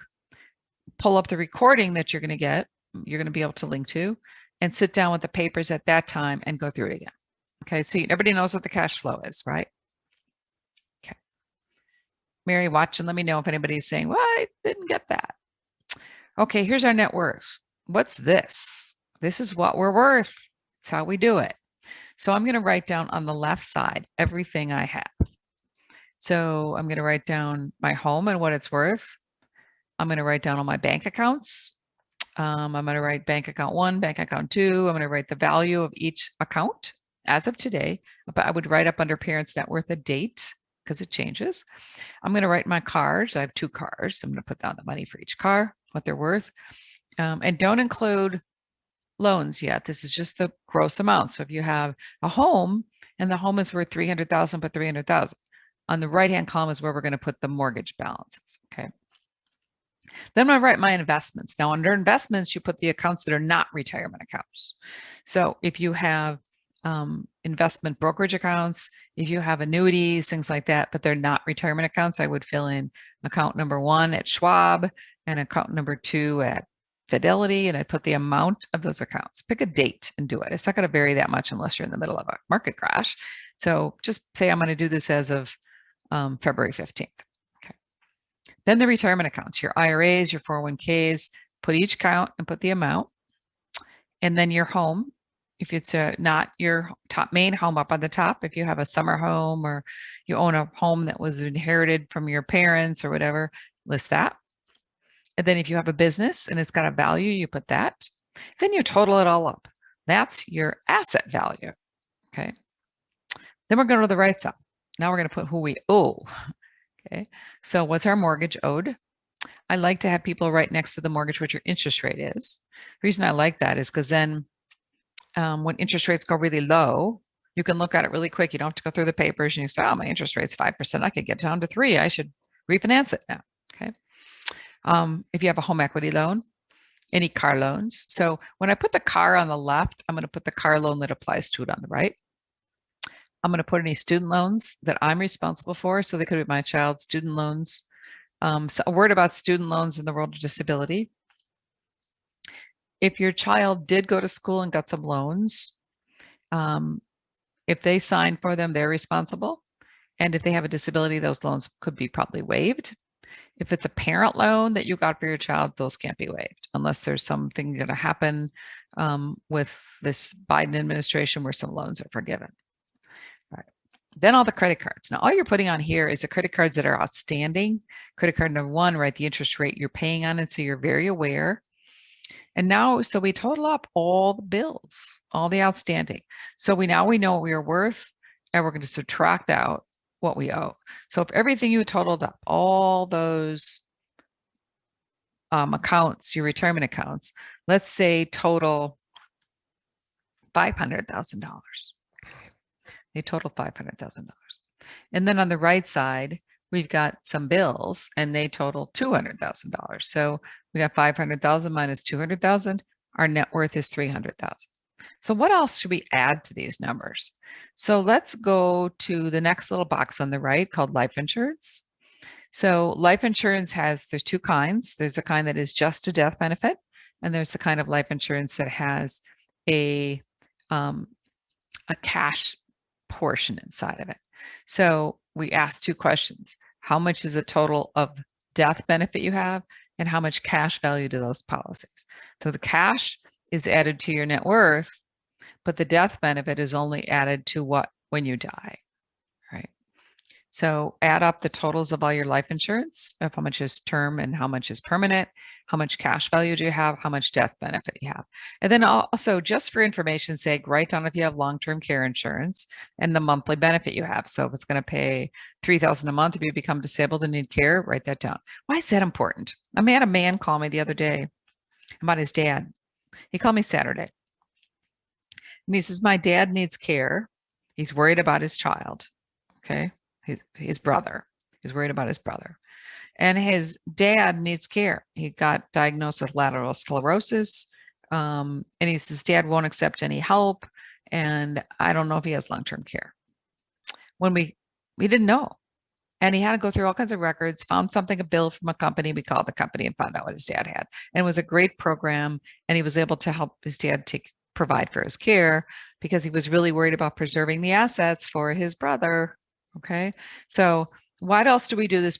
D: pull up the recording that you're going to be able to link to, and sit down with the papers at that time and go through it again. Okay, so everybody knows what the cash flow is, right? Okay. Mary, watch and let me know if anybody's saying, well, I didn't get that. Okay, here's our net worth. What's this? This is what we're worth. It's how we do it. So I'm going to write down on the left side everything I have. So I'm going to write down my home and what it's worth. I'm going to write down all my bank accounts. I'm going to write bank account 1, bank account 2. I'm going to write the value of each account as of today. But I would write up under parents' net worth a date, because it changes. I'm going to write my cars. I have 2 cars. So I'm going to put down the money for each car, what they're worth. And don't include loans yet. This is just the gross amount. So if you have a home and the home is worth 300,000, put 300,000. On the right-hand column is where we're going to put the mortgage balances. Okay. Then I write my investments. Now under investments, you put the accounts that are not retirement accounts. So if you have investment brokerage accounts, if you have annuities, things like that, but they're not retirement accounts, I would fill in account number 1 at Schwab and account number 2 at Fidelity, and I'd put the amount of those accounts. Pick a date and do it. It's not going to vary that much unless you're in the middle of a market crash. So just say I'm going to do this as of February 15th. Okay. Then the retirement accounts, your IRAs, your 401ks, put each account and put the amount. And then your home, if it's not your top main home up on the top, if you have a summer home or you own a home that was inherited from your parents or whatever, list that. And then if you have a business and it's got a value, you put that. Then you total it all up. That's your asset value. Okay. Then we're going to the right side. Now we're going to put who we owe. Okay. So what's our mortgage owed? I like to have people write next to the mortgage what your interest rate is. The reason I like that is because then when interest rates go really low, you can look at it really quick. You don't have to go through the papers and you say, oh, my interest rate's 5%. I could get down to 3. I should refinance it now. Okay. If you have a home equity loan, any car loans. So when I put the car on the left, I'm going to put the car loan that applies to it on the right. I'm going to put any student loans that I'm responsible for. So they could be my child's student loans. So a word about student loans in the world of disability. If your child did go to school and got some loans, if they signed for them, they're responsible. And if they have a disability, those loans could be probably waived. If it's a parent loan that you got for your child, those can't be waived unless there's something going to happen with this Biden administration where some loans are forgiven. All right. Then all the credit cards. Now, all you're putting on here is the credit cards that are outstanding. Credit card number 1, write the interest rate you're paying on it so you're very aware. And now, so we total up all the bills, all the outstanding. So we know what we are worth, and we're going to subtract out what we owe. So if everything you totaled up, all those accounts, your retirement accounts, let's say total $500,000. Okay. They total $500,000. And then on the right side, we've got some bills and they total $200,000. So we got 500,000 minus 200,000. Our net worth is 300,000. So what else should we add to these numbers? So let's go to the next little box on the right called life insurance. So life insurance there's 2 kinds. There's a kind that is just a death benefit, and there's the kind of life insurance that has a cash portion inside of it. So we asked 2 questions. How much is the total of death benefit you have, and how much cash value do those policies? So the cash is added to your net worth, but the death benefit is only added to when you die, right? So add up the totals of all your life insurance, of how much is term and how much is permanent, how much cash value do you have, how much death benefit you have. And then also, just for information's sake, write down if you have long-term care insurance and the monthly benefit you have. So if it's going to pay $3,000 a month if you become disabled and need care, write that down. Why is that important? I had a man call me the other day about his dad. He called me Saturday. And he says, my dad needs care. He's worried about his child. Okay. His brother. He's worried about his brother. And his dad needs care. He got diagnosed with lateral sclerosis. And he says, Dad won't accept any help. And I don't know if he has long-term care. When we didn't know. And he had to go through all kinds of records, found a bill from a company. We called the company and found out what his dad had. And it was a great program. And he was able to help his dad provide for his care because he was really worried about preserving the assets for his brother. Okay. So what else do we do this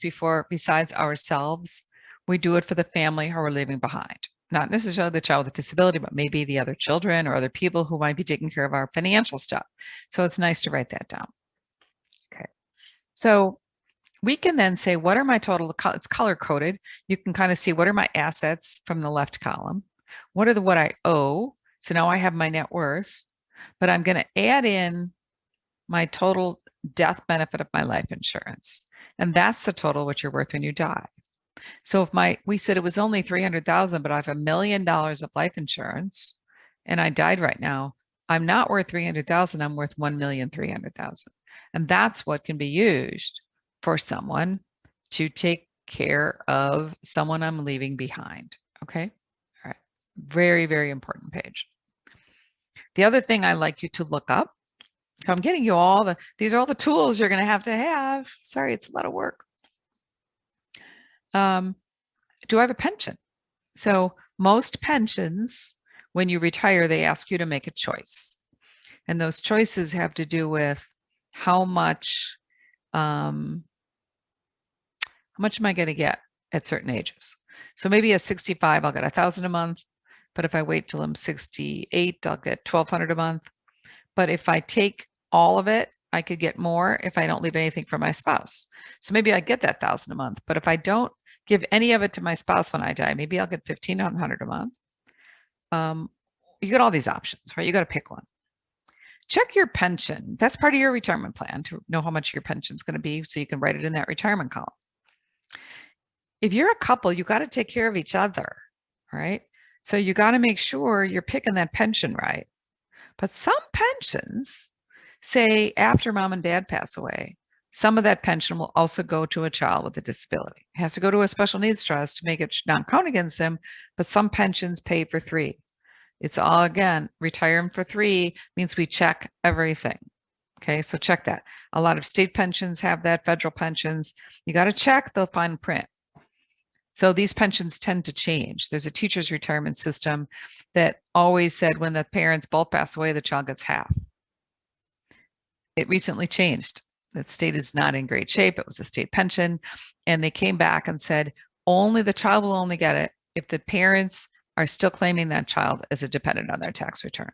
D: besides ourselves? We do it for the family who we're leaving behind. Not necessarily the child with a disability, but maybe the other children or other people who might be taking care of our financial stuff. So it's nice to write that down. Okay. So we can then say, what are my total, it's color coded. You can kind of see what are my assets from the left column. What I owe? So now I have my net worth, but I'm going to add in my total death benefit of my life insurance. And that's the total what you're worth when you die. So if we said it was only 300,000, but I have $1 million of life insurance and I died right now, I'm not worth 300,000, I'm worth 1,300,000. And that's what can be used for someone to take care of someone I'm leaving behind. Okay. All right. Very, very important page. The other thing I like you to look up, so I'm getting you these are all the tools you're going to have. Sorry, it's a lot of work. Do I have a pension? So most pensions, when you retire, they ask you to make a choice. And those choices have to do with how much am I going to get at certain ages? So maybe at 65, I'll get 1,000 a month. But if I wait till I'm 68, I'll get 1,200 a month. But if I take all of it, I could get more if I don't leave anything for my spouse. So maybe I get that 1,000 a month. But if I don't give any of it to my spouse when I die, maybe I'll get 1,500 a month. You get all these options, right? You got to pick one. Check your pension. That's part of your retirement plan to know how much your pension is going to be so you can write it in that retirement column. If you're a couple, you got to take care of each other, right? So you got to make sure you're picking that pension right. But some pensions say after mom and dad pass away, some of that pension will also go to a child with a disability. It has to go to a special needs trust to make it not count against them, but some pensions pay for 3. It's all, again, retirement for 3 means we check everything. Okay, so check that. A lot of state pensions have that, federal pensions. You got to check the fine print. So these pensions tend to change. There's a teacher's retirement system that always said when the parents both pass away, the child gets half. It recently changed. That state is not in great shape. It was a state pension. And they came back and said, the child will only get it if the parents are still claiming that child as a dependent on their tax return.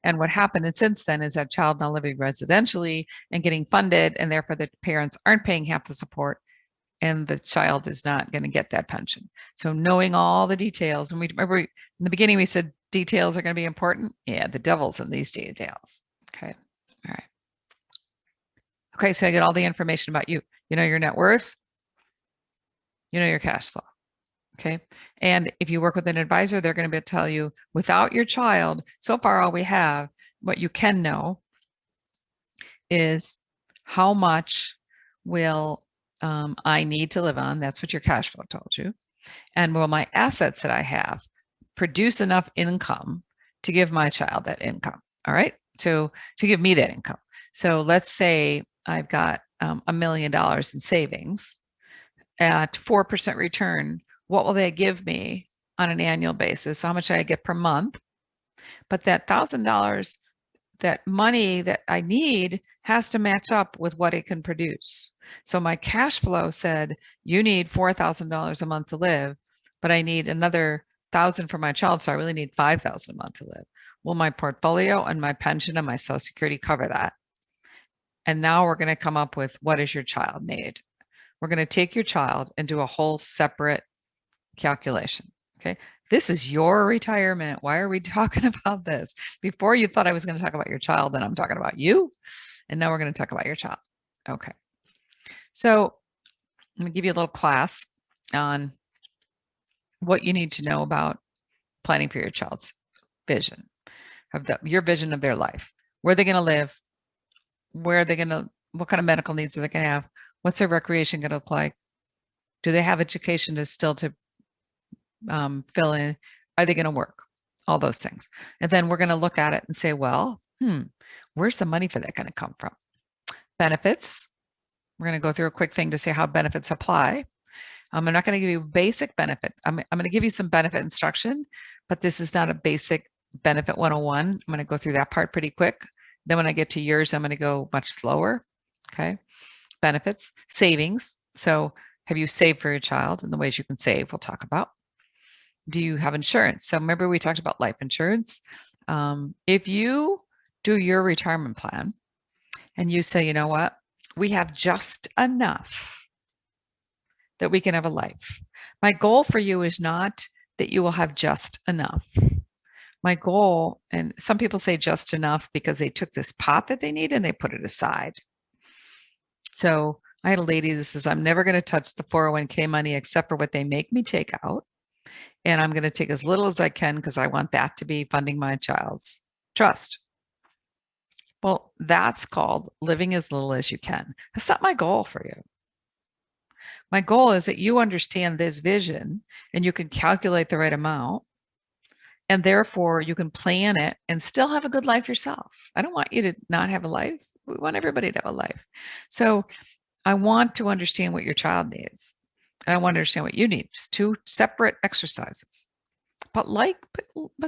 D: And what happened since then is that child now living residentially and getting funded, and therefore the parents aren't paying half the support, and the child is not going to get that pension. So knowing all the details, and we remember in the beginning we said details are going to be important. Yeah, the devil's in these details. Okay, all right. Okay, so I get all the information about you. You know your net worth. You know your cash flow. Okay. And if you work with an advisor, they're going to tell you without your child, so far all we have, what you can know is how much will I need to live on. That's what your cash flow told you. And will my assets that I have produce enough income to give my child that income? All right. So to give me that income. So let's say I've got $1 million in savings at 4% return. What will they give me on an annual basis? So how much I get per month? But that $1,000, that money that I need has to match up with what it can produce. So my cash flow said, you need $4,000 a month to live, but I need another 1,000 for my child. So I really need 5,000 a month to live. Will my portfolio and my pension and my Social Security cover that? And now we're going to come up with, what does your child need? We're going to take your child and do a whole separate calculation. Okay. This is your retirement. Why are we talking about this? Before you thought I was going to talk about your child, then I'm talking about you. And now we're going to talk about your child. Okay. So I'm going to give you a little class on what you need to know about planning for your child's vision, your vision of their life. Where are they going to live? Where are they going to, what kind of medical needs are they going to have? What's their recreation going to look like? Do they have education to fill in? Are they going to work? All those things. And then we're going to look at it and say, well, where's the money for that going to come from? Benefits. We're going to go through a quick thing to see how benefits apply. I'm not going to give you basic benefit. I'm going to give you some benefit instruction, but this is not a basic benefit 101. I'm going to go through that part pretty quick. Then when I get to yours, I'm going to go much slower. Okay. Benefits, savings. So have you saved for your child? And the ways you can save, we'll talk about. Do you have insurance? So remember we talked about life insurance. If you do your retirement plan and you say, you know what, we have just enough that we can have a life. My goal for you is not that you will have just enough. My goal, and some people say just enough because they took this pot that they need and they put it aside. So I had a lady that says, I'm never going to touch the 401k money except for what they make me take out. And I'm going to take as little as I can because I want that to be funding my child's trust. Well, that's called living as little as you can. That's not my goal for you. My goal is that you understand this vision and you can calculate the right amount. And therefore, you can plan it and still have a good life yourself. I don't want you to not have a life. We want everybody to have a life. So I want to understand what your child needs. And I want to understand what you need. It's two separate exercises, but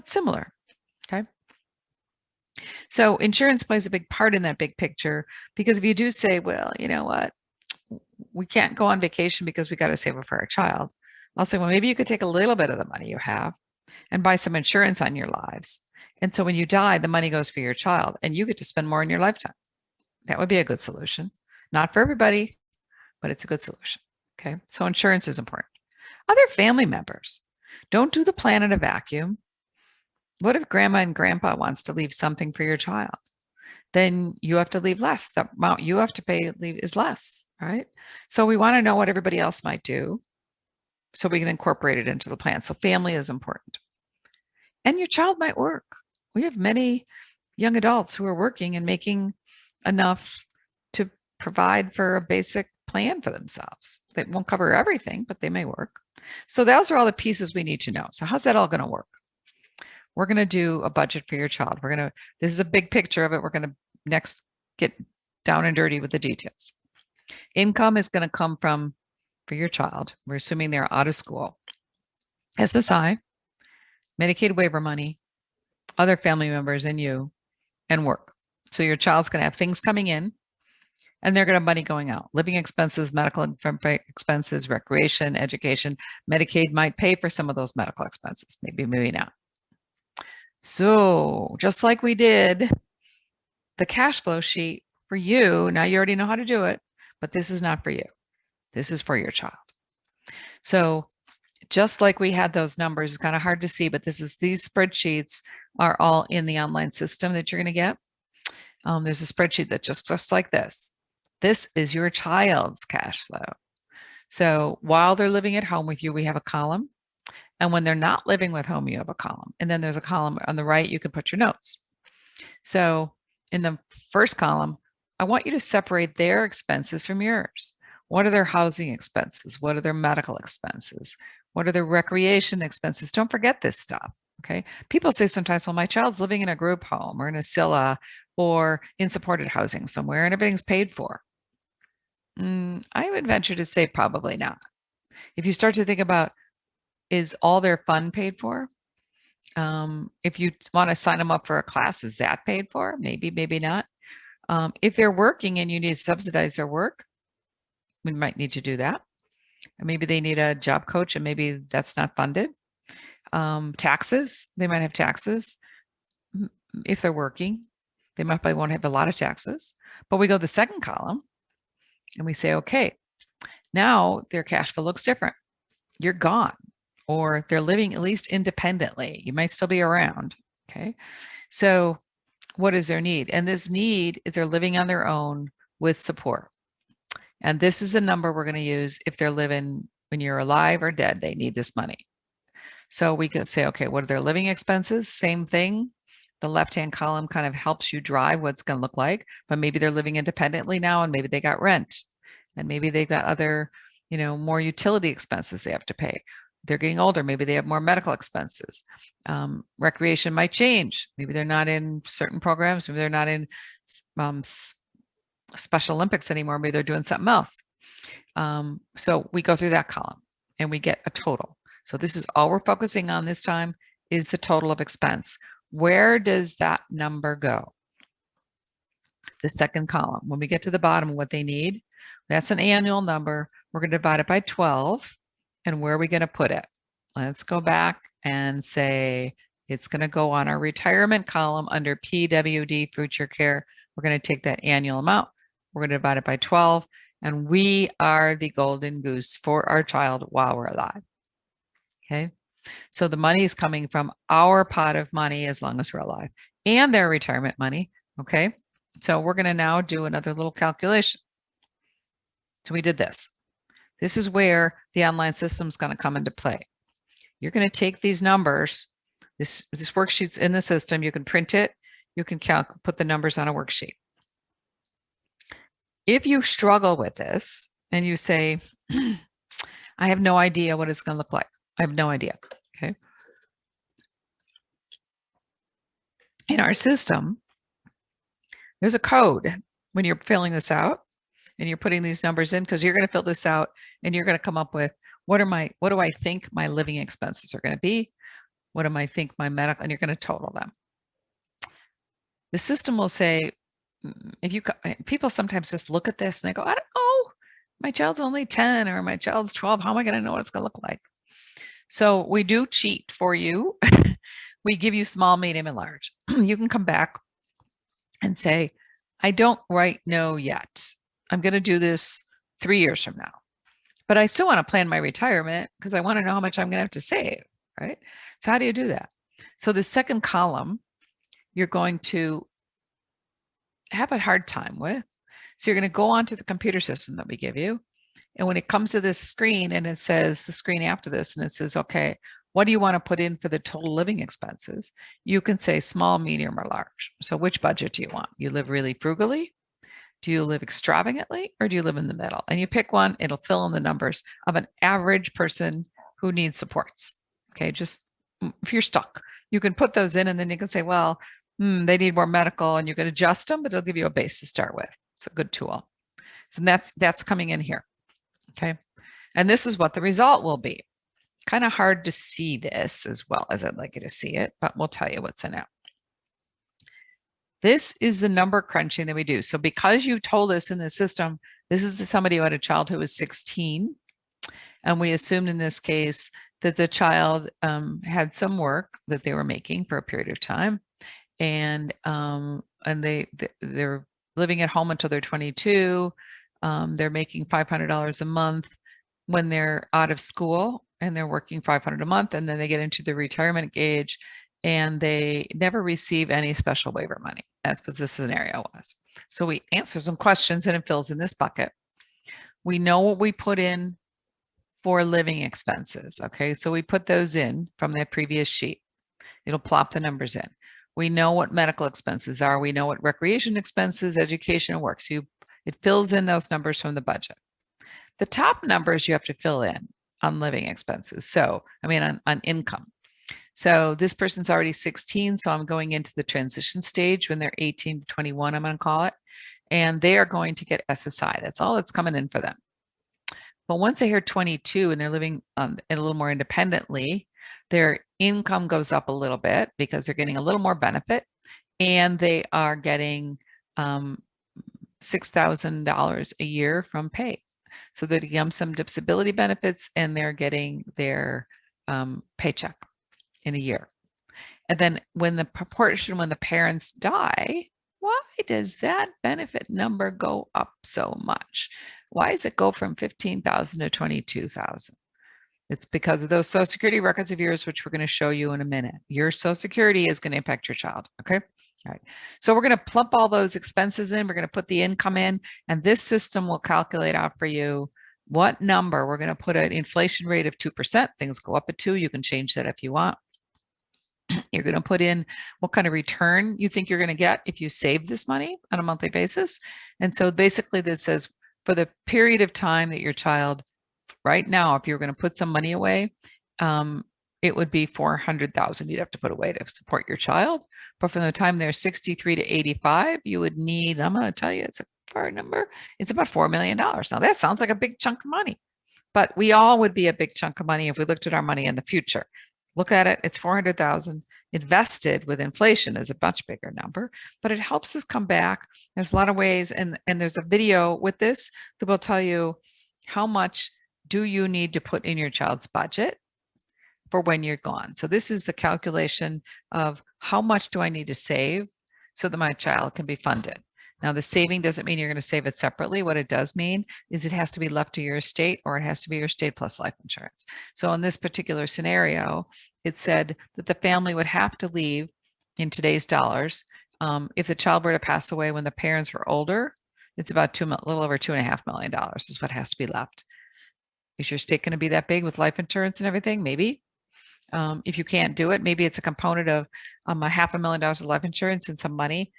D: similar. Okay. So insurance plays a big part in that big picture, because if you do say, well, you know what, we can't go on vacation because we got to save it for our child. I'll say, well, maybe you could take a little bit of the money you have and buy some insurance on your lives. And so when you die, the money goes for your child and you get to spend more in your lifetime. That would be a good solution. Not for everybody, but it's a good solution. Okay. So insurance is important. Other family members, don't do the plan in a vacuum. What if grandma and grandpa wants to leave something for your child? Then you have to leave less. The amount you have to pay is less, right? So we want to know what everybody else might do so we can incorporate it into the plan. So family is important. And your child might work. We have many young adults who are working and making enough to provide for a basic plan for themselves. They won't cover everything, but they may work. So those are all the pieces we need to know. So how's that all going to work? We're going to do a budget for your child. This is a big picture of it. We're going to next get down and dirty with the details. Income is going to come from, for your child, we're assuming they're out of school, SSI, Medicaid waiver money, other family members and you, and work. So your child's going to have things coming in and they're going to have money going out. Living expenses, medical expenses, recreation, education. Medicaid might pay for some of those medical expenses, maybe not. So just like we did the cash flow sheet for you, now you already know how to do it, but this is not for you. This is for your child. So just like we had those numbers, it's kind of hard to see, but these spreadsheets are all in the online system that you're going to get. There's a spreadsheet that just like this. This is your child's cash flow. So while they're living at home with you, we have a column. And when they're not living with home, you have a column. And then there's a column on the right, you can put your notes. So in the first column, I want you to separate their expenses from yours. What are their housing expenses? What are their medical expenses? What are their recreation expenses? Don't forget this stuff, okay? People say sometimes, well, my child's living in a group home or in a SILA or in supported housing somewhere and everything's paid for. I would venture to say probably not. If you start to think about, is all their fun paid for? If you want to sign them up for a class, is that paid for? Maybe, maybe not. If they're working and you need to subsidize their work, we might need to do that. Or maybe they need a job coach and maybe that's not funded. Taxes, they might have taxes. If they're working, they probably won't have a lot of taxes. But we go to the second column and we say, okay, now their cash flow looks different. You're gone, or they're living at least independently. You might still be around, okay? So what is their need? And this need is they're living on their own with support. And this is the number we're going to use if they're living, when you're alive or dead, they need this money. So we could say, okay, what are their living expenses? Same thing. The left-hand column kind of helps you drive what it's going to look like, but maybe they're living independently now and maybe they got rent and maybe they've got other, more utility expenses they have to pay. They're getting older. Maybe they have more medical expenses. Recreation might change. Maybe they're not in certain programs. Maybe they're not in Special Olympics anymore. Maybe they're doing something else. So we go through that column and we get a total. So this is all we're focusing on this time is the total of expense. Where does that number go? The second column. When we get to the bottom of what they need, that's an annual number. We're going to divide it by 12. And where are we going to put it? Let's go back and say it's going to go on our retirement column under PWD, future care. We're going to take that annual amount. We're going to divide it by 12. And we are the golden goose for our child while we're alive. Okay. So the money is coming from our pot of money as long as we're alive and their retirement money. Okay. So we're going to now do another little calculation. So we did this. This is where the online system is going to come into play. You're going to take these numbers. This worksheet's in the system. You can print it. You can put the numbers on a worksheet. If you struggle with this and you say, I have no idea what it's going to look like. I have no idea. Okay. In our system, there's a code when you're filling this out and you're putting these numbers in, because you're going to fill this out and you're going to come up with what do I think my living expenses are going to be? What do I think my medical, and you're going to total them. The system will say, people sometimes just look at this and they go, I don't know, my child's only 10 or my child's 12. How am I going to know what it's going to look like? So we do cheat for you. We give you small, medium, and large. You can come back and say, I don't know yet. I'm going to do this 3 years from now, but I still want to plan my retirement because I want to know how much I'm going to have to save, right? So how do you do that? So the second column, you're going to have a hard time with. So you're going to go onto the computer system that we give you. And when it comes to this screen and it says the screen after this, and it says, okay, what do you want to put in for the total living expenses? You can say small, medium, or large. So which budget do you want? You live really frugally? Do you live extravagantly, or do you live in the middle? And you pick one, it'll fill in the numbers of an average person who needs supports. Okay, just if you're stuck, you can put those in and then you can say, well, they need more medical, and you can adjust them, but it'll give you a base to start with. It's a good tool. And that's coming in here. Okay. And this is what the result will be. Kind of hard to see this as well as I'd like you to see it, but we'll tell you what's in it. This is the number crunching that we do. So because you told us in the system, this is somebody who had a child who was 16. And we assumed in this case that the child had some work that they were making for a period of time. And they're living at home until they're 22. They're making $500 a month when they're out of school, and they're working $500 a month, and then they get into the retirement age and they never receive any special waiver money. That's what the scenario was. So we answer some questions and it fills in this bucket. We know what we put in for living expenses. Okay, so we put those in from that previous sheet. It'll plop the numbers in. We know what medical expenses are. We know what recreation expenses, education, and work. So it fills in those numbers from the budget. The top numbers you have to fill in on living expenses. So, on income. So this person's already 16, so I'm going into the transition stage when they're 18 to 21, I'm going to call it. And they are going to get SSI. That's all that's coming in for them. But once they hit 22 and they're living a little more independently, their income goes up a little bit because they're getting a little more benefit, and they are getting $6,000 a year from pay. So they're getting some disability benefits, and they're getting their paycheck in a year. And then when the parents die, why does that benefit number go up so much? Why does it go from 15,000 to 22,000? It's because of those Social Security records of yours, which we're going to show you in a minute. Your Social Security is going to impact your child. Okay. All right. So we're going to plump all those expenses in. We're going to put the income in, and this system will calculate out for you what number. We're going to put an inflation rate of 2%. Things go up at 2. You can change that if you want. You're going to put in what kind of return you think you're going to get if you save this money on a monthly basis. And so basically that says for the period of time that your child, right now, if you're going to put some money away, it would be $400,000 you'd have to put away to support your child. But from the time they're 63 to 85, you would need, I'm going to tell you, it's a far number. It's about $4 million. Now that sounds like a big chunk of money, but we all would be a big chunk of money if we looked at our money in the future. Look at it, it's 400,000. Invested with inflation is a much bigger number, but it helps us come back. There's a lot of ways, and there's a video with this that will tell you how much do you need to put in your child's budget for when you're gone. So this is the calculation of how much do I need to save so that my child can be funded. Now, the saving doesn't mean you're going to save it separately. What it does mean is it has to be left to your estate, or it has to be your estate plus life insurance. So in this particular scenario, it said that the family would have to leave in today's dollars. If the child were to pass away when the parents were older, It's about a little over $2.5 million is what has to be left. Is your state going to be that big with life insurance and everything? Maybe. If you can't do it, maybe it's a component of $500,000 of life insurance and some money.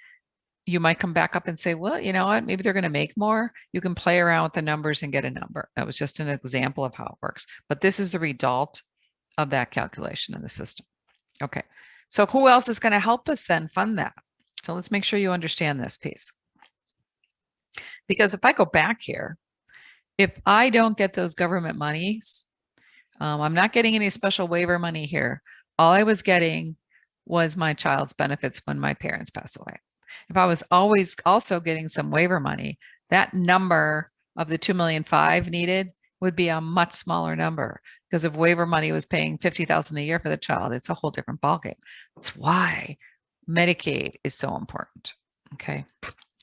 D: You might come back up and say, well, you know what, maybe they're going to make more. You can play around with the numbers and get a number. That was just an example of how it works. But this is the result of that calculation in the system. Okay, so who else is going to help us then fund that? So let's make sure you understand this piece. Because if I go back here, if I don't get those government monies, I'm not getting any special waiver money here. All I was getting was my child's benefits when my parents pass away. If I was always also getting some waiver money, that number of the 2,500,000 needed would be a much smaller number, because if waiver money was paying $50,000 a year for the child, it's a whole different ballgame. That's why Medicaid is so important. Okay.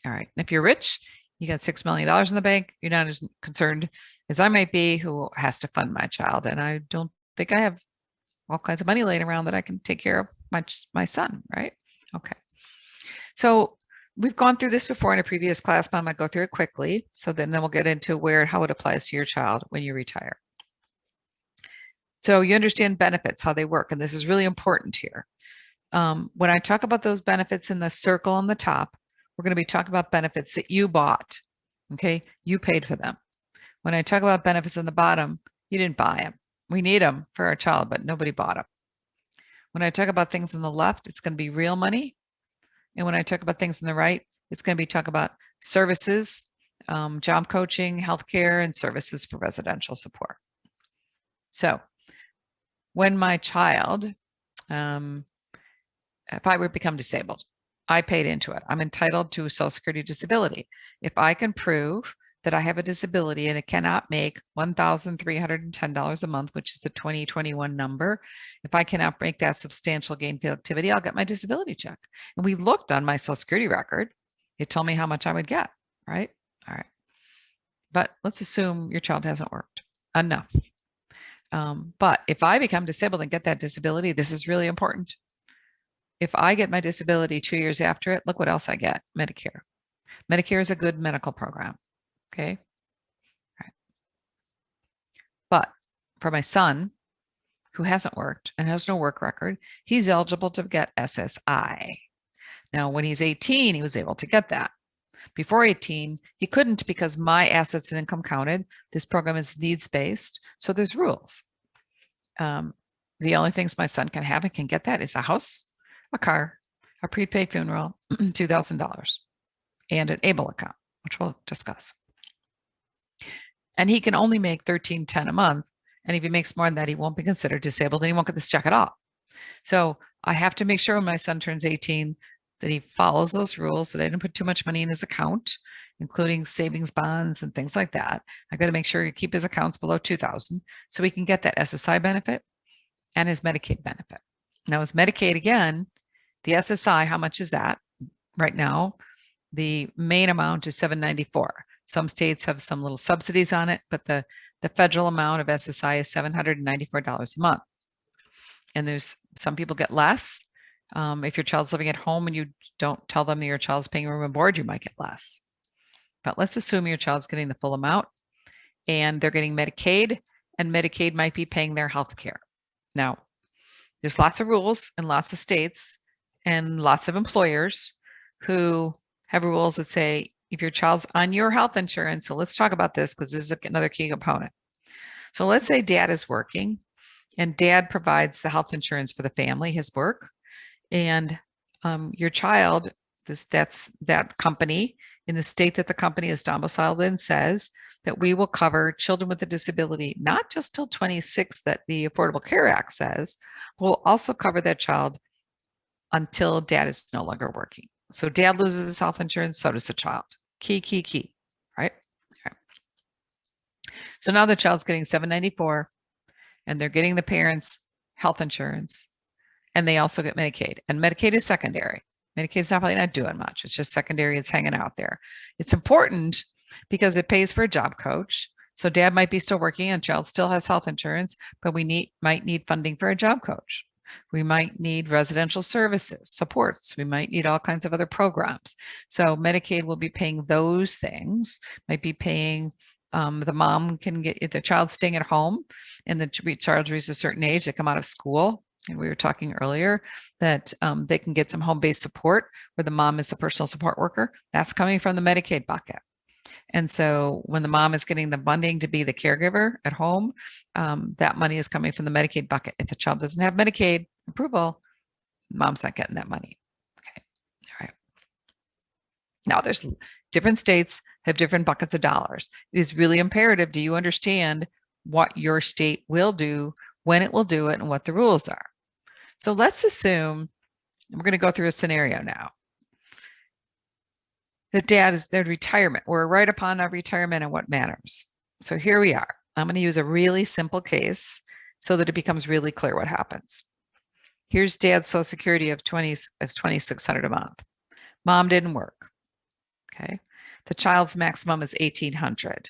D: All right. And if you're rich, you got $6 million in the bank, you're not as concerned as I might be, who has to fund my child. And I don't think I have all kinds of money laying around that I can take care of my son, right? Okay. So we've gone through this before in a previous class, but I'm going to go through it quickly. So then we'll get into how it applies to your child when you retire. So you understand benefits, how they work. And this is really important here. When I talk about those benefits in the circle on the top, we're going to be talking about benefits that you bought. Okay. You paid for them. When I talk about benefits on the bottom, you didn't buy them. We need them for our child, but nobody bought them. When I talk about things on the left, it's going to be real money. And when I talk about things on the right, it's going to be talk about services, job coaching, healthcare, and services for residential support. So when my child, if I would become disabled, I paid into it. I'm entitled to Social Security disability. If I can prove that I have a disability and it cannot make $1,310 a month, which is the 2021 number, if I cannot make that substantial gainful activity, I'll get my disability check. And we looked on my Social Security record. It told me how much I would get, right? All right. But let's assume your child hasn't worked enough. But if I become disabled and get that disability, this is really important. If I get my disability 2 years after it, look what else I get, Medicare. Medicare is a good medical program, okay? All right. But for my son, who hasn't worked and has no work record, he's eligible to get SSI. Now, when he's 18, he was able to get that. Before 18, he couldn't because my assets and income counted. This program is needs-based, so there's rules. The only things my son can have and can get that is a house, a car, a prepaid funeral, $2,000, and an ABLE account, which we'll discuss. And he can only make $1,310 a month. And if he makes more than that, he won't be considered disabled and he won't get this check at all. So I have to make sure when my son turns 18 that he follows those rules, that I didn't put too much money in his account, including savings bonds and things like that. I got to make sure he keep his accounts below 2,000 so he can get that SSI benefit and his Medicaid benefit. Now his Medicaid, again, the SSI, how much is that? Right now, the main amount is $794. Some states have some little subsidies on it, but the federal amount of SSI is $794 a month. And there's some people get less. If your child's living at home and you don't tell them that your child's paying room and board, you might get less. But let's assume your child's getting the full amount and they're getting Medicaid, and Medicaid might be paying their health care. Now, there's lots of rules in lots of states and lots of employers who have rules that say if your child's on your health insurance, so let's talk about this because this is another key component. So let's say dad is working and dad provides the health insurance for the family, his work, and your child, that's that company in the state that the company is domiciled in says that we will cover children with a disability, not just till 26 that the Affordable Care Act says, we'll also cover that child until dad is no longer working. So dad loses his health insurance, so does the child. Key, right? Okay. So now the child's getting $794 and they're getting the parents' health insurance and they also get Medicaid. And Medicaid is secondary. Medicaid's probably not doing much. It's just secondary. It's hanging out there. It's important because it pays for a job coach. So dad might be still working and child still has health insurance, but we might need funding for a job coach. We might need residential services, supports. We might need all kinds of other programs. So Medicaid will be paying those things, might be paying the mom can get, if the child's staying at home and the child reaches a certain age, they come out of school. And we were talking earlier that they can get some home-based support where the mom is the personal support worker. That's coming from the Medicaid bucket. And so when the mom is getting the funding to be the caregiver at home, that money is coming from the Medicaid bucket. If the child doesn't have Medicaid approval, mom's not getting that money. Okay. All right. Now there's different states have different buckets of dollars. It is really imperative. Do you understand what your state will do, when it will do it, and what the rules are? So let's assume, we're going to go through a scenario now. The dad is their retirement. We're right upon our retirement and what matters. So here we are. I'm going to use a really simple case so that it becomes really clear what happens. Here's dad's Social Security of $2,600 a month. Mom didn't work. Okay. The child's maximum is $1,800,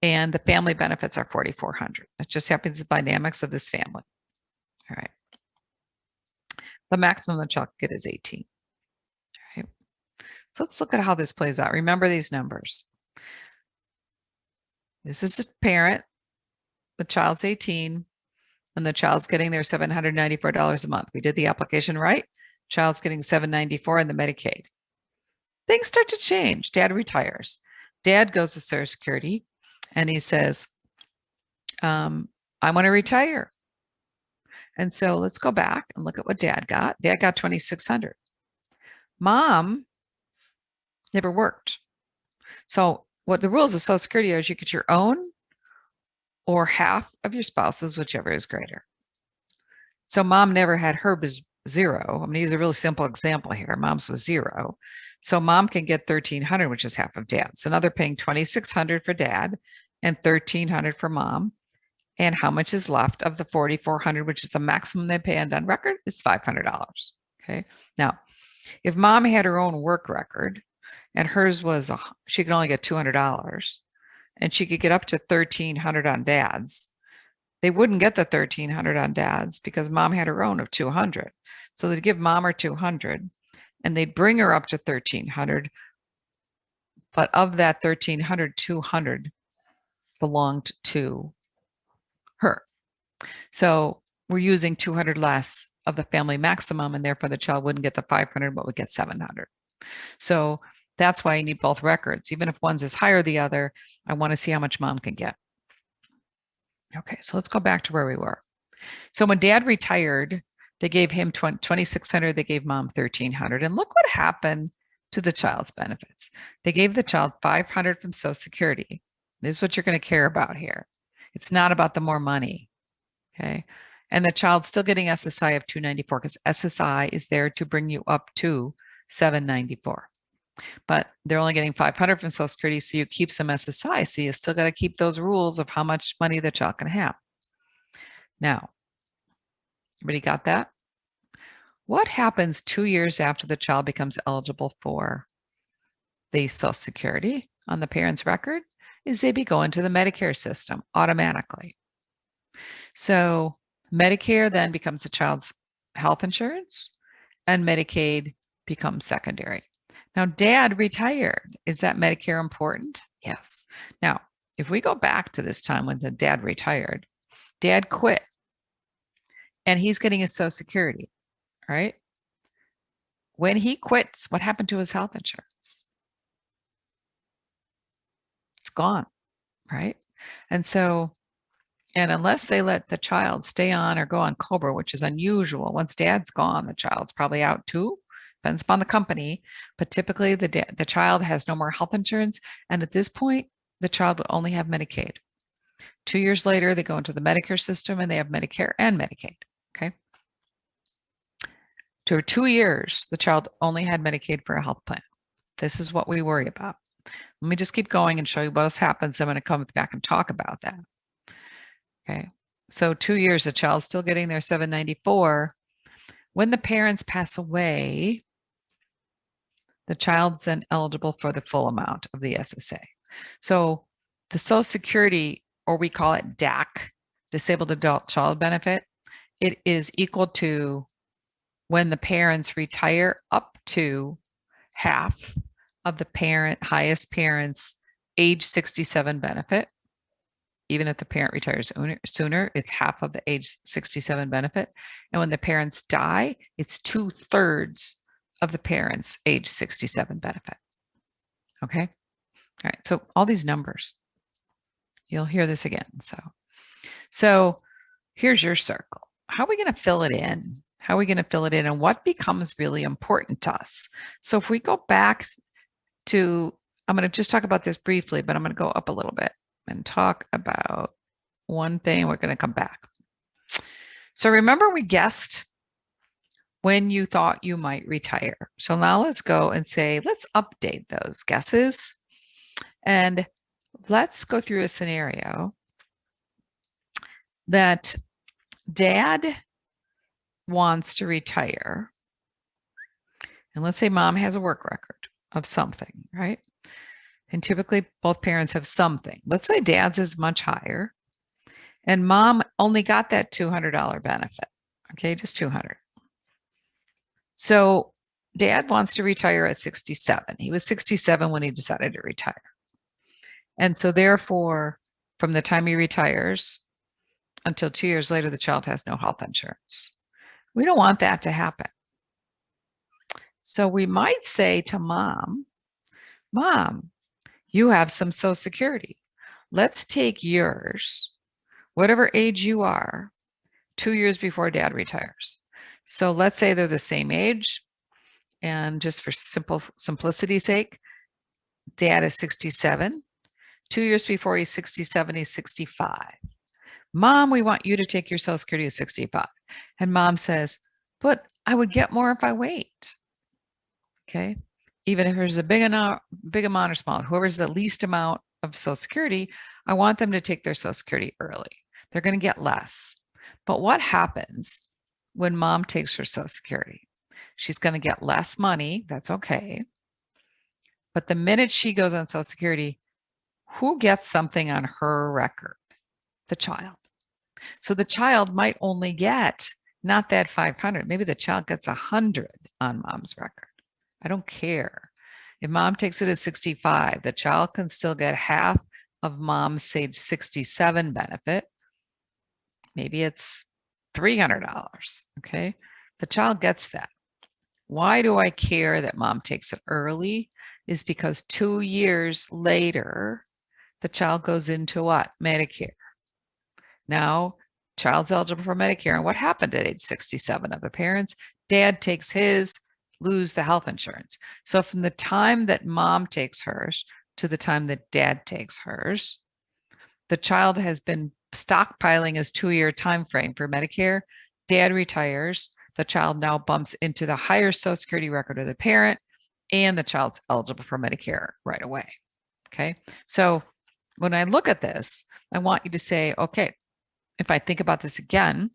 D: and the family benefits are $4,400. That just happens the dynamics of this family. All right. The maximum the child can get is 18. All right. So let's look at how this plays out. Remember these numbers. This is a parent. The child's 18, and the child's getting their $794 a month. We did the application right. Child's getting $794 in the Medicaid. Things start to change. Dad retires. Dad goes to Social Security, and he says, I want to retire. And so let's go back and look at what dad got. Dad got $2,600. Mom never worked. So what the rules of Social Security are is you get your own or half of your spouse's, whichever is greater. So mom never had her zero. I'm going to use a really simple example here. Mom's was zero. So mom can get $1,300, which is half of dad. So now they're paying $2,600 for dad and $1,300 for mom. And how much is left of the $4,400, which is the maximum they pay on record, is $500. Okay. Now, if mom had her own work record and hers was, she could only get $200 and she could get up to $1,300 on dad's, they wouldn't get the $1,300 on dad's because mom had her own of $200. So they'd give mom her $200 and they'd bring her up to $1,300. But of that $1,300, $200 belonged to her. So we're using $200 less of the family maximum, and therefore the child wouldn't get the $500, but would get $700. So that's why you need both records. Even if one's is higher than the other, I want to see how much mom can get. Okay, so let's go back to where we were. So when dad retired, they gave him $2,600, they gave mom $1,300. And look what happened to the child's benefits. They gave the child $500 from Social Security. This is what you're going to care about here. It's not about the more money, okay? And the child's still getting SSI of $294 because SSI is there to bring you up to $794. But they're only getting $500 from Social Security, so you keep some SSI. So you still got to keep those rules of how much money the child can have. Now, everybody got that? What happens 2 years after the child becomes eligible for the Social Security on the parent's record? Is they be going to the Medicare system automatically. So Medicare then becomes the child's health insurance and Medicaid becomes secondary. Now, dad retired. Is that Medicare important? Yes. Now, if we go back to this time when the dad retired, dad quit and he's getting his Social Security, right? When he quits, what happened to his health insurance? It's gone, right? And so, and unless they let the child stay on or go on COBRA, which is unusual, once dad's gone, the child's probably out too. Depends upon the company, but typically the child has no more health insurance. And at this point, the child would only have Medicaid. 2 years later, they go into the Medicare system and they have Medicare and Medicaid, okay? For 2 years, the child only had Medicaid for a health plan. This is what we worry about. Let me just keep going and show you what else happens. I'm going to come back and talk about that. Okay, so 2 years, the child's still getting their $794. When the parents pass away, the child's then eligible for the full amount of the SSA. So the Social Security, or we call it DAC, Disabled Adult Child Benefit, it is equal to when the parents retire up to half of the highest parent's age 67 benefit. Even if the parent retires sooner, it's half of the age 67 benefit. And when the parents die, it's 2/3 of the parents' age 67 benefit. Okay. All right. So all these numbers, you'll hear this again. So here's your circle. How are we going to fill it in? How are we going to fill it in, and what becomes really important to us? So if we go back to, I'm going to just talk about this briefly, but I'm going to go up a little bit and talk about one thing. We're going to come back. So remember, we guessed when you thought you might retire. So now let's go and say, let's update those guesses. And let's go through a scenario that dad wants to retire. And let's say mom has a work record of something, right? And typically both parents have something. Let's say dad's is much higher and mom only got that $200 benefit. Okay, just 200. So dad wants to retire at 67. He was 67 when he decided to retire. And so therefore, from the time he retires until 2 years later, the child has no health insurance. We don't want that to happen. So we might say to mom, you have some Social Security. Let's take yours, whatever age you are, 2 years before dad retires. So let's say they're the same age. And just for simplicity's sake, dad is 67. 2 years before he's 67, he's 65. Mom, we want you to take your Social Security at 65. And mom says, but I would get more if I wait. Okay. Even if there's a big amount or small, whoever's the least amount of Social Security, I want them to take their Social Security early. They're going to get less. But what happens when mom takes her Social Security? She's going to get less money. That's okay. But the minute she goes on Social Security, who gets something on her record? The child. So the child might only get not that 500. Maybe the child gets 100 on mom's record. I don't care. If mom takes it at 65, the child can still get half of mom's age 67 benefit. Maybe it's $300. Okay. The child gets that. Why do I care that mom takes it early? Is because 2 years later, the child goes into what? Medicare. Now, child's eligible for Medicare. And what happened at age 67 of the parents? Dad takes his, lose the health insurance. So from the time that mom takes hers to the time that dad takes hers, the child has been stockpiling his 2-year time frame for Medicare. Dad retires. The child now bumps into the higher Social Security record of the parent, and the child's eligible for Medicare right away. Okay. So when I look at this, I want you to say, okay, if I think about this again,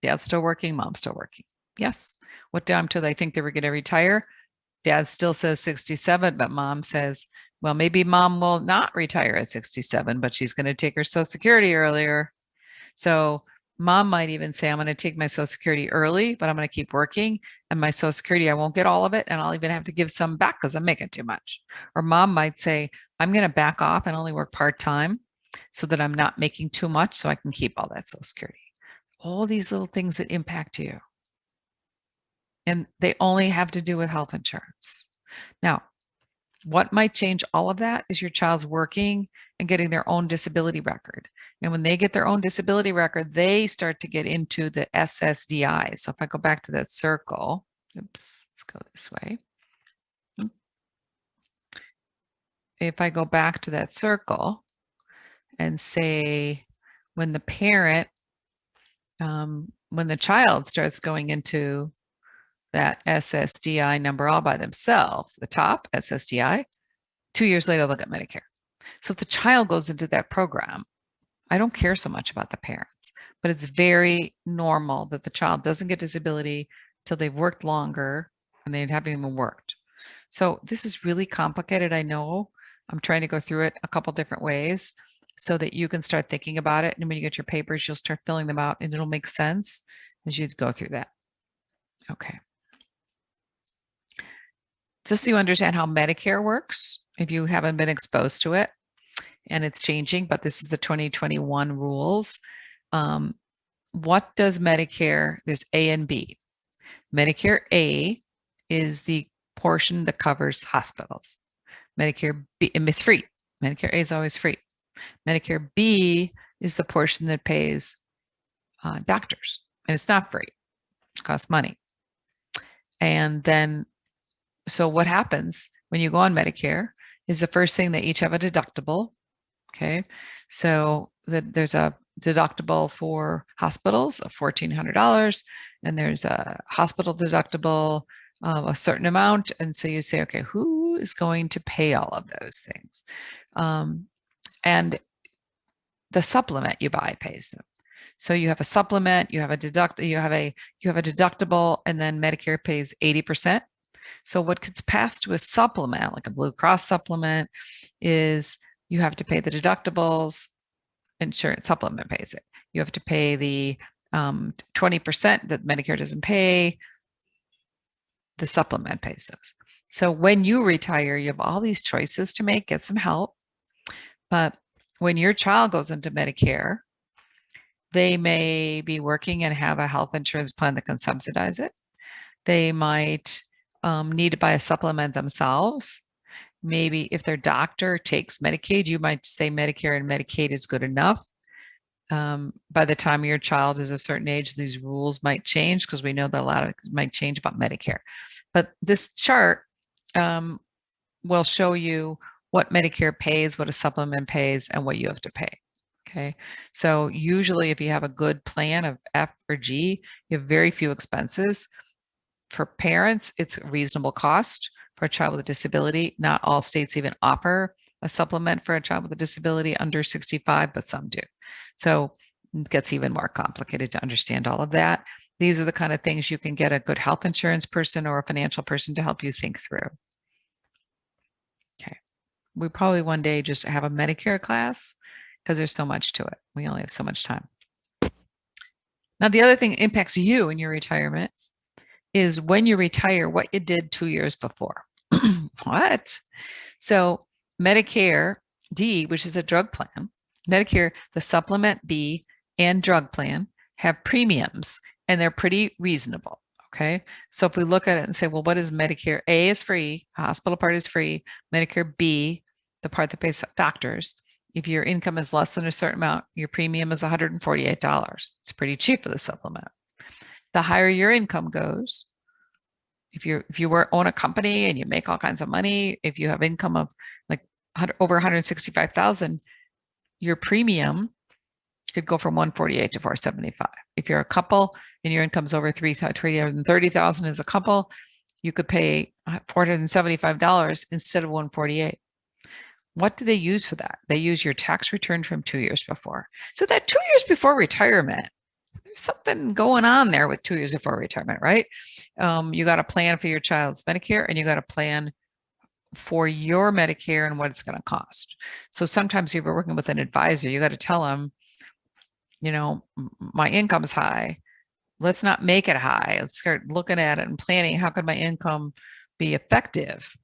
D: dad's still working, mom's still working. Yes. What time till they think they were going to retire? Dad still says 67, but mom says, well, maybe mom will not retire at 67, but she's going to take her Social Security earlier. So mom might even say, I'm going to take my Social Security early, but I'm going to keep working. And my Social Security, I won't get all of it. And I'll even have to give some back because I'm making too much. Or mom might say, I'm going to back off and only work part-time so that I'm not making too much so I can keep all that Social Security. All these little things that impact you. And they only have to do with health insurance. Now, what might change all of that is your child's working and getting their own disability record. And when they get their own disability record, they start to get into the SSDI. So if I go back to that circle, oops, let's go this way. If I go back to that circle and say, when the parent, when the child starts going into that SSDI number all by themselves, the top SSDI, 2 years later, they'll get Medicare. So if the child goes into that program, I don't care so much about the parents, but it's very normal that the child doesn't get disability till they've worked longer and they haven't even worked. So this is really complicated. I know I'm trying to go through it a couple different ways. so that you can start thinking about it. And when you get your papers, you'll start filling them out and it'll make sense as you go through that. Okay. Just so you understand how Medicare works, if you haven't been exposed to it, and it's changing, but this is the 2021 rules. What does Medicare? There's A and B. Medicare A is the portion that covers hospitals. Medicare B, and it's free. Medicare A is always free. Medicare B is the portion that pays doctors, and it's not free. It costs money. And then, so what happens when you go on Medicare is the first thing they each have a deductible. Okay, so there's a deductible for hospitals of $1,400, and there's a hospital deductible of a certain amount. And so you say, okay, who is going to pay all of those things? And the supplement you buy pays them. So you have a supplement, you have a deductible, and then Medicare pays 80%. So what gets passed to a supplement, like a Blue Cross supplement, is you have to pay the deductibles, insurance supplement pays it. You have to pay the 20% that Medicare doesn't pay, the supplement pays those. So when you retire, you have all these choices to make, get some help. But when your child goes into Medicare, they may be working and have a health insurance plan that can subsidize it. They might need to buy a supplement themselves. Maybe if their doctor takes Medicaid, you might say Medicare and Medicaid is good enough. By the time your child is a certain age, these rules might change because we know that a lot of it might change about Medicare. But this chart will show you what Medicare pays, what a supplement pays, and what you have to pay. Okay, so usually if you have a good plan of F or G, you have very few expenses. For parents, it's a reasonable cost. For a child with a disability, not all states even offer a supplement for a child with a disability under 65, but some do. So it gets even more complicated to understand all of that. These are the kind of things you can get a good health insurance person or a financial person to help you think through. Okay. We probably one day just have a Medicare class because there's so much to it. We only have so much time. Now, the other thing that impacts you in your retirement is when you retire, what you did 2 years before. What? So Medicare D, which is a drug plan, Medicare, the supplement B and drug plan have premiums, and they're pretty reasonable. Okay. So if we look at it and say, well, what is Medicare? A is free, hospital part is free. Medicare B, the part that pays doctors, if your income is less than a certain amount, your premium is $148. It's pretty cheap for the supplement. The higher your income goes, if you own a company and you make all kinds of money, if you have income of like over 165,000, your premium could go from 148 to 475. If you're a couple and your income's over 330,000 as a couple, you could pay $475 instead of 148. What do they use for that? They use your tax return from 2 years before. So that 2 years before retirement, there's something going on there with 2 years before retirement, right? You got a plan for your child's Medicare and you got a plan for your Medicare and what it's going to cost. So sometimes if you're working with an advisor, you got to tell them, my income's high. Let's not make it high. Let's start looking at it and planning. How could my income be effective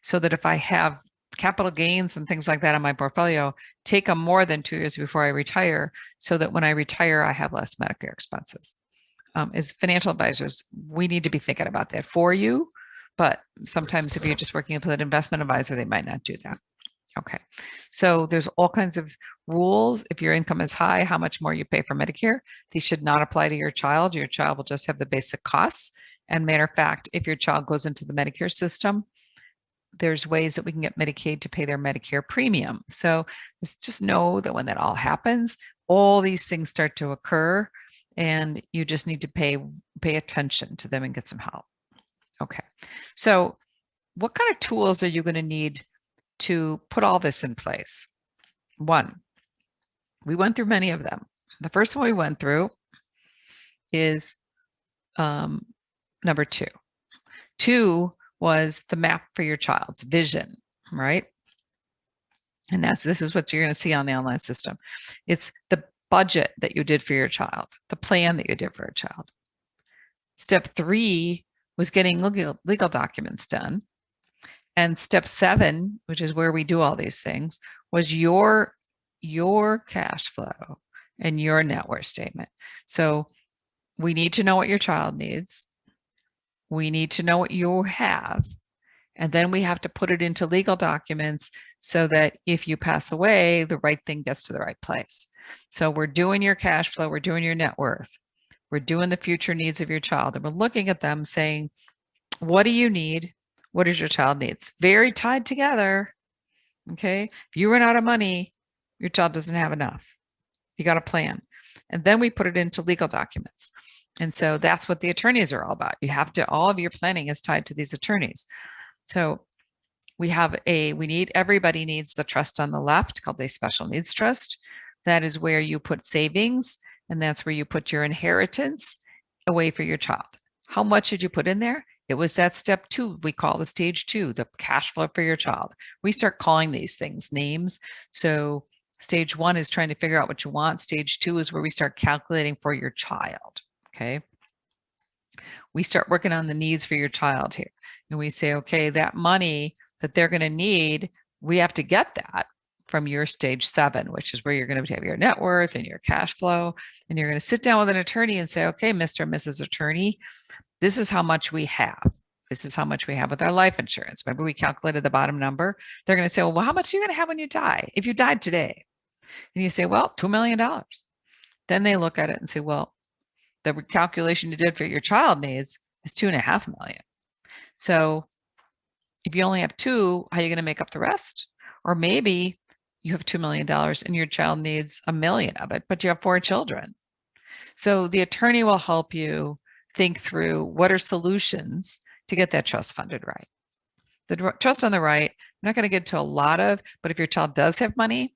D: so that if I have capital gains and things like that in my portfolio, take them more than 2 years before I retire so that when I retire, I have less Medicare expenses. As financial advisors, we need to be thinking about that for you. But sometimes if you're just working with an investment advisor, they might not do that. Okay. So there's all kinds of rules. If your income is high, how much more you pay for Medicare. These should not apply to your child. Your child will just have the basic costs. And matter of fact, if your child goes into the Medicare system, there's ways that we can get Medicaid to pay their Medicare premium. So just know that when that all happens, all these things start to occur and you just need to pay attention to them and get some help. Okay. So what kind of tools are you going to need to put all this in place? One, we went through many of them. The first one we went through is number two. Two was the map for your child's vision, right? And this is what you're going to see on the online system. It's the budget that you did for your child, the plan that you did for a child. Step 3 was getting legal documents done. And step 7, which is where we do all these things, was your cash flow and your net worth statement. So we need to know what your child needs. We need to know what you have. And then we have to put it into legal documents so that if you pass away, the right thing gets to the right place. So we're doing your cash flow, we're doing your net worth, we're doing the future needs of your child, and we're looking at them saying, what do you need? What does your child needs? Very tied together. Okay. If you run out of money, your child doesn't have enough. You got a plan. And then we put it into legal documents. And so that's what the attorneys are all about. You have to, all of your planning is tied to these attorneys. So everybody needs the trust on the left called a special needs trust. That is where you put savings, and that's where you put your inheritance away for your child. How much did you put in there? It was that step 2, we call the stage 2, the cash flow for your child. We start calling these things names. So stage 1 is trying to figure out what you want. Stage 2 is where we start calculating for your child. Okay. We start working on the needs for your child here. And we say, okay, that money that they're going to need, we have to get that from your stage 7, which is where you're going to have your net worth and your cash flow. And you're going to sit down with an attorney and say, okay, Mr. and Mrs. Attorney, this is how much we have. This is how much we have with our life insurance. Remember, we calculated the bottom number. They're going to say, well, how much are you going to have when you die? If you died today? And you say, well, $2 million. Then they look at it and say, well, the calculation you did for your child needs is $2.5 million. So if you only have 2, how are you going to make up the rest? Or maybe you have $2 million and your child needs $1 million of it, but you have 4 children. So the attorney will help you think through what are solutions to get that trust funded right. The trust on the right, I'm not going to get to a lot of, but if your child does have money,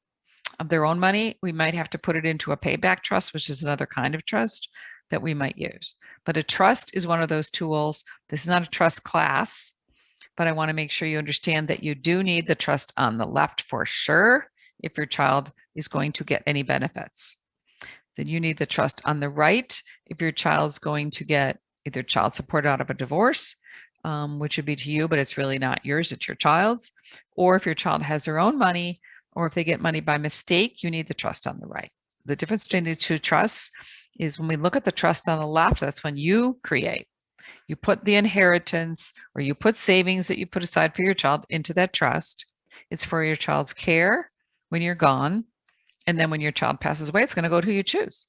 D: of their own money, we might have to put it into a payback trust, which is another kind of trust that we might use. But a trust is one of those tools. This is not a trust class, but I want to make sure you understand that you do need the trust on the left for sure if your child is going to get any benefits. Then you need the trust on the right if your child's going to get either child support out of a divorce, which would be to you, but it's really not yours, it's your child's. Or if your child has their own money, or if they get money by mistake, you need the trust on the right. The difference between the two trusts is when we look at the trust on the left, that's when you create. You put the inheritance or you put savings that you put aside for your child into that trust. It's for your child's care when you're gone. And then when your child passes away, it's going to go to who you choose.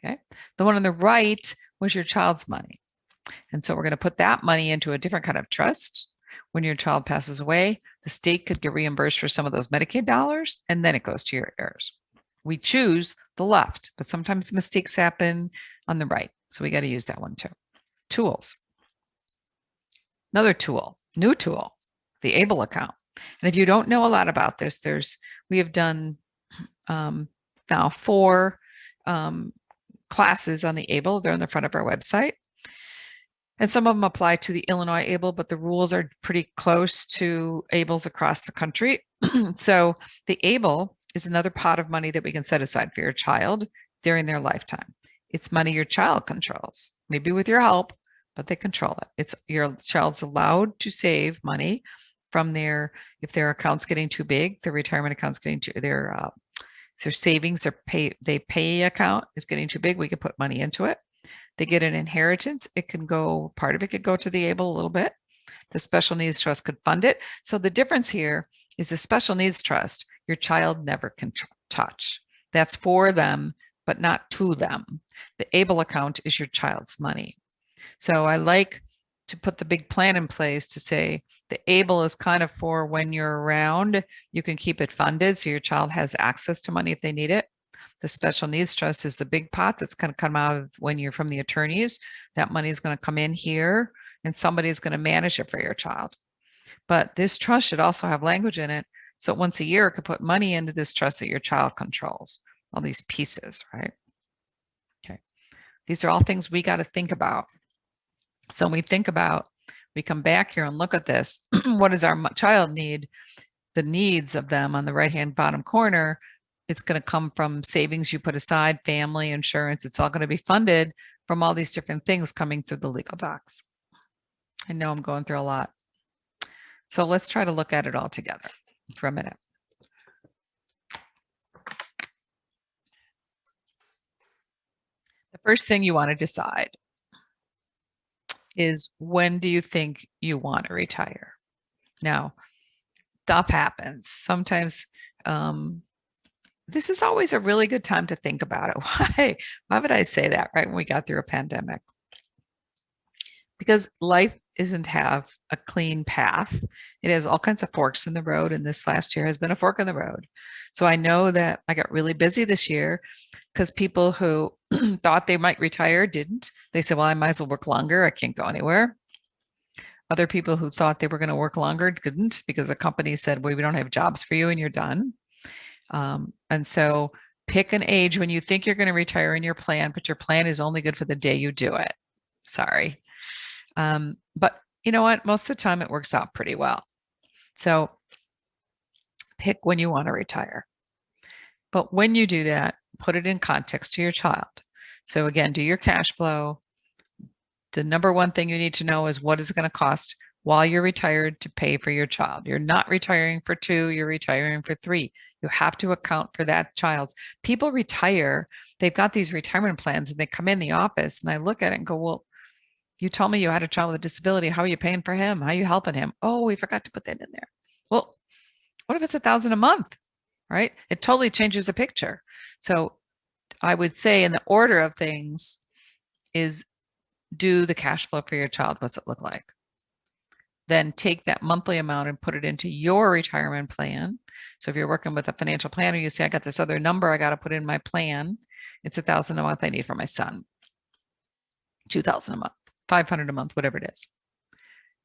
D: Okay. The one on the right was your child's money. And so we're going to put that money into a different kind of trust. When your child passes away, the state could get reimbursed for some of those Medicaid dollars, and then it goes to your heirs. We choose the left, but sometimes mistakes happen on the right. So we got to use that one too. Tools. Another tool, new tool, the ABLE account. And if you don't know a lot about this, we have done now 4 classes on the ABLE. They're on the front of our website. And some of them apply to the Illinois ABLE, but the rules are pretty close to ABLEs across the country. So the ABLE is another pot of money that we can set aside for your child during their lifetime. It's money your child controls, maybe with your help, but they control it. It's your child's allowed to save money from if their account's getting too big, their retirement account's getting too, their savings, they pay account is getting too big, we can put money into it. They get an inheritance. Part of it could go to the ABLE a little bit. The special needs trust could fund it. So the difference here is the special needs trust, your child never can touch. That's for them, but not to them. The ABLE account is your child's money. So I like to put the big plan in place to say the ABLE is kind of for when you're around, you can keep it funded so your child has access to money if they need it. The special needs trust is the big pot that's going to come out of when you're from the attorneys. That money is going to come in here and somebody's going to manage it for your child. But this trust should also have language in it. So once a year, it could put money into this trust that your child controls. All these pieces, right? Okay. These are all things we got to think about. So when we come back here and look at this, what does our child need? the needs of them on the right-hand bottom corner, it's going to come from savings you put aside, family, insurance. It's all going to be funded from all these different things coming through the legal docs. I know I'm going through a lot. So let's try to look at it all together for a minute. The first thing you want to decide is, when do you think you want to retire? Now, stuff happens. Sometimes this is always a really good time to think about it. Why would I say that right when we got through a pandemic? Because life doesn't have a clean path. It has all kinds of forks in the road, and this last year has been a fork in the road. So I know that I got really busy this year because people who thought they might retire didn't. They said, well, I might as well work longer. I can't go anywhere. Other people who thought they were going to work longer didn't, because the company said, well, we don't have jobs for you and you're done. And so pick an age when you think you're going to retire in your plan, but your plan is only good for the day you do it. Sorry. But you know what? Most of the time it works out pretty well. So pick when you want to retire. But when you do that, put it in context to your child. So again, do your cash flow. The number one thing you need to know is, what is it going to cost while you're retired to pay for your child? You're not retiring for 2, you're retiring for 3. You have to account for that child's. People retire, they've got these retirement plans, and they come in the office and I look at it and go, well, you told me you had a child with a disability. How are you paying for him? How are you helping him? Oh, we forgot to put that in there. Well, what if it's $1,000 a month, right? It totally changes the picture. So I would say, in the order of things, is do the cash flow for your child. What's it look like? Then take that monthly amount and put it into your retirement plan. So if you're working with a financial planner, you say, I got this other number I got to put in my plan. It's $1,000 a month I need for my son. $2,000 a month, $500 a month, whatever it is.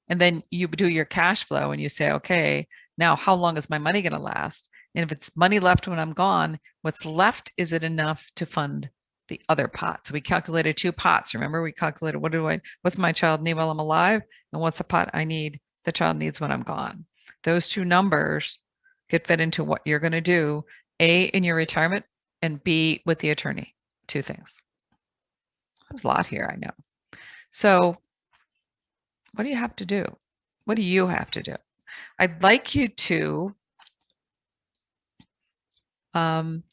D: And then you do your cash flow and you say, okay, now how long is my money going to last? And if it's money left when I'm gone, what's left, is it enough to fund the other pot? So we calculated 2 pots. Remember, we calculated what's my child need while I'm alive, and what's a pot the child needs when I'm gone. Those 2 numbers get fed into what you're going to do, A, in your retirement, and B, with the attorney. 2 things. There's a lot here, I know. So what do you have to do? What do you have to do? I'd like you to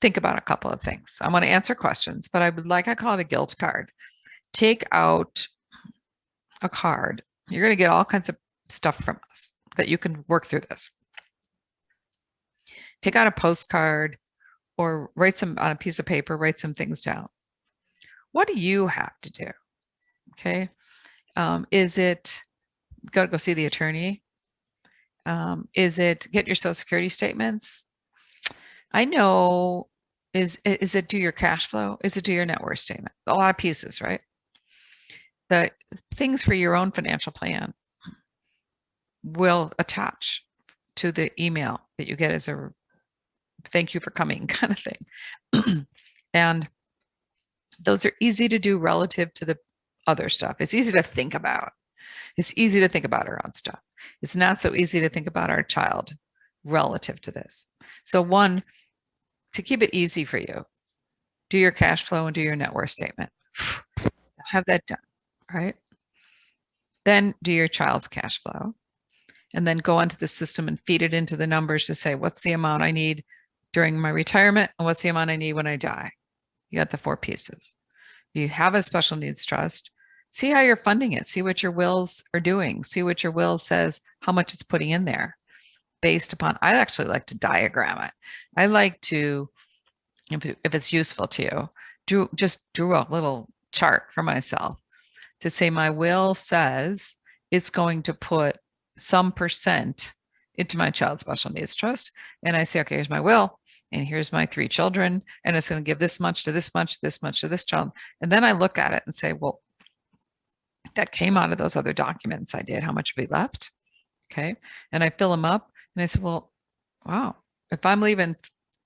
D: think about a couple of things. I want to answer questions, but I call it a guilt card. Take out a card. You're going to get all kinds of stuff from us that you can work through this. Take out a postcard or write some on a piece of paper, write some things down. What do you have to do? Okay. Is it go see the attorney? Is it get your Social Security statements? I know, is it do your cash flow? Is it do your net worth statement? A lot of pieces, right? The things for your own financial plan will attach to the email that you get as a thank you for coming kind of thing. And those are easy to do relative to the other stuff. It's easy to think about. It's easy to think about our own stuff. It's not so easy to think about our child relative to this. So one, to keep it easy for you, do your cash flow and do your net worth statement. Have that done, right? Then do your child's cash flow, and then go onto the system and feed it into the numbers to say, what's the amount I need during my retirement and what's the amount I need when I die? You got the 4 pieces. You have a special needs trust. See how you're funding it. See what your wills are doing. See what your will says, how much it's putting in there. Based upon, I actually like to diagram it. I like to, if it's useful to you, just do a little chart for myself to say my will says it's going to put some percent into my child special needs trust. And I say, okay, here's my will, and here's my 3 children, and it's going to give this much to this much, this much to this child. And then I look at it and say, well, that came out of those other documents I did. How much would be left? Okay. And I fill them up. And I said, well, wow, if I'm leaving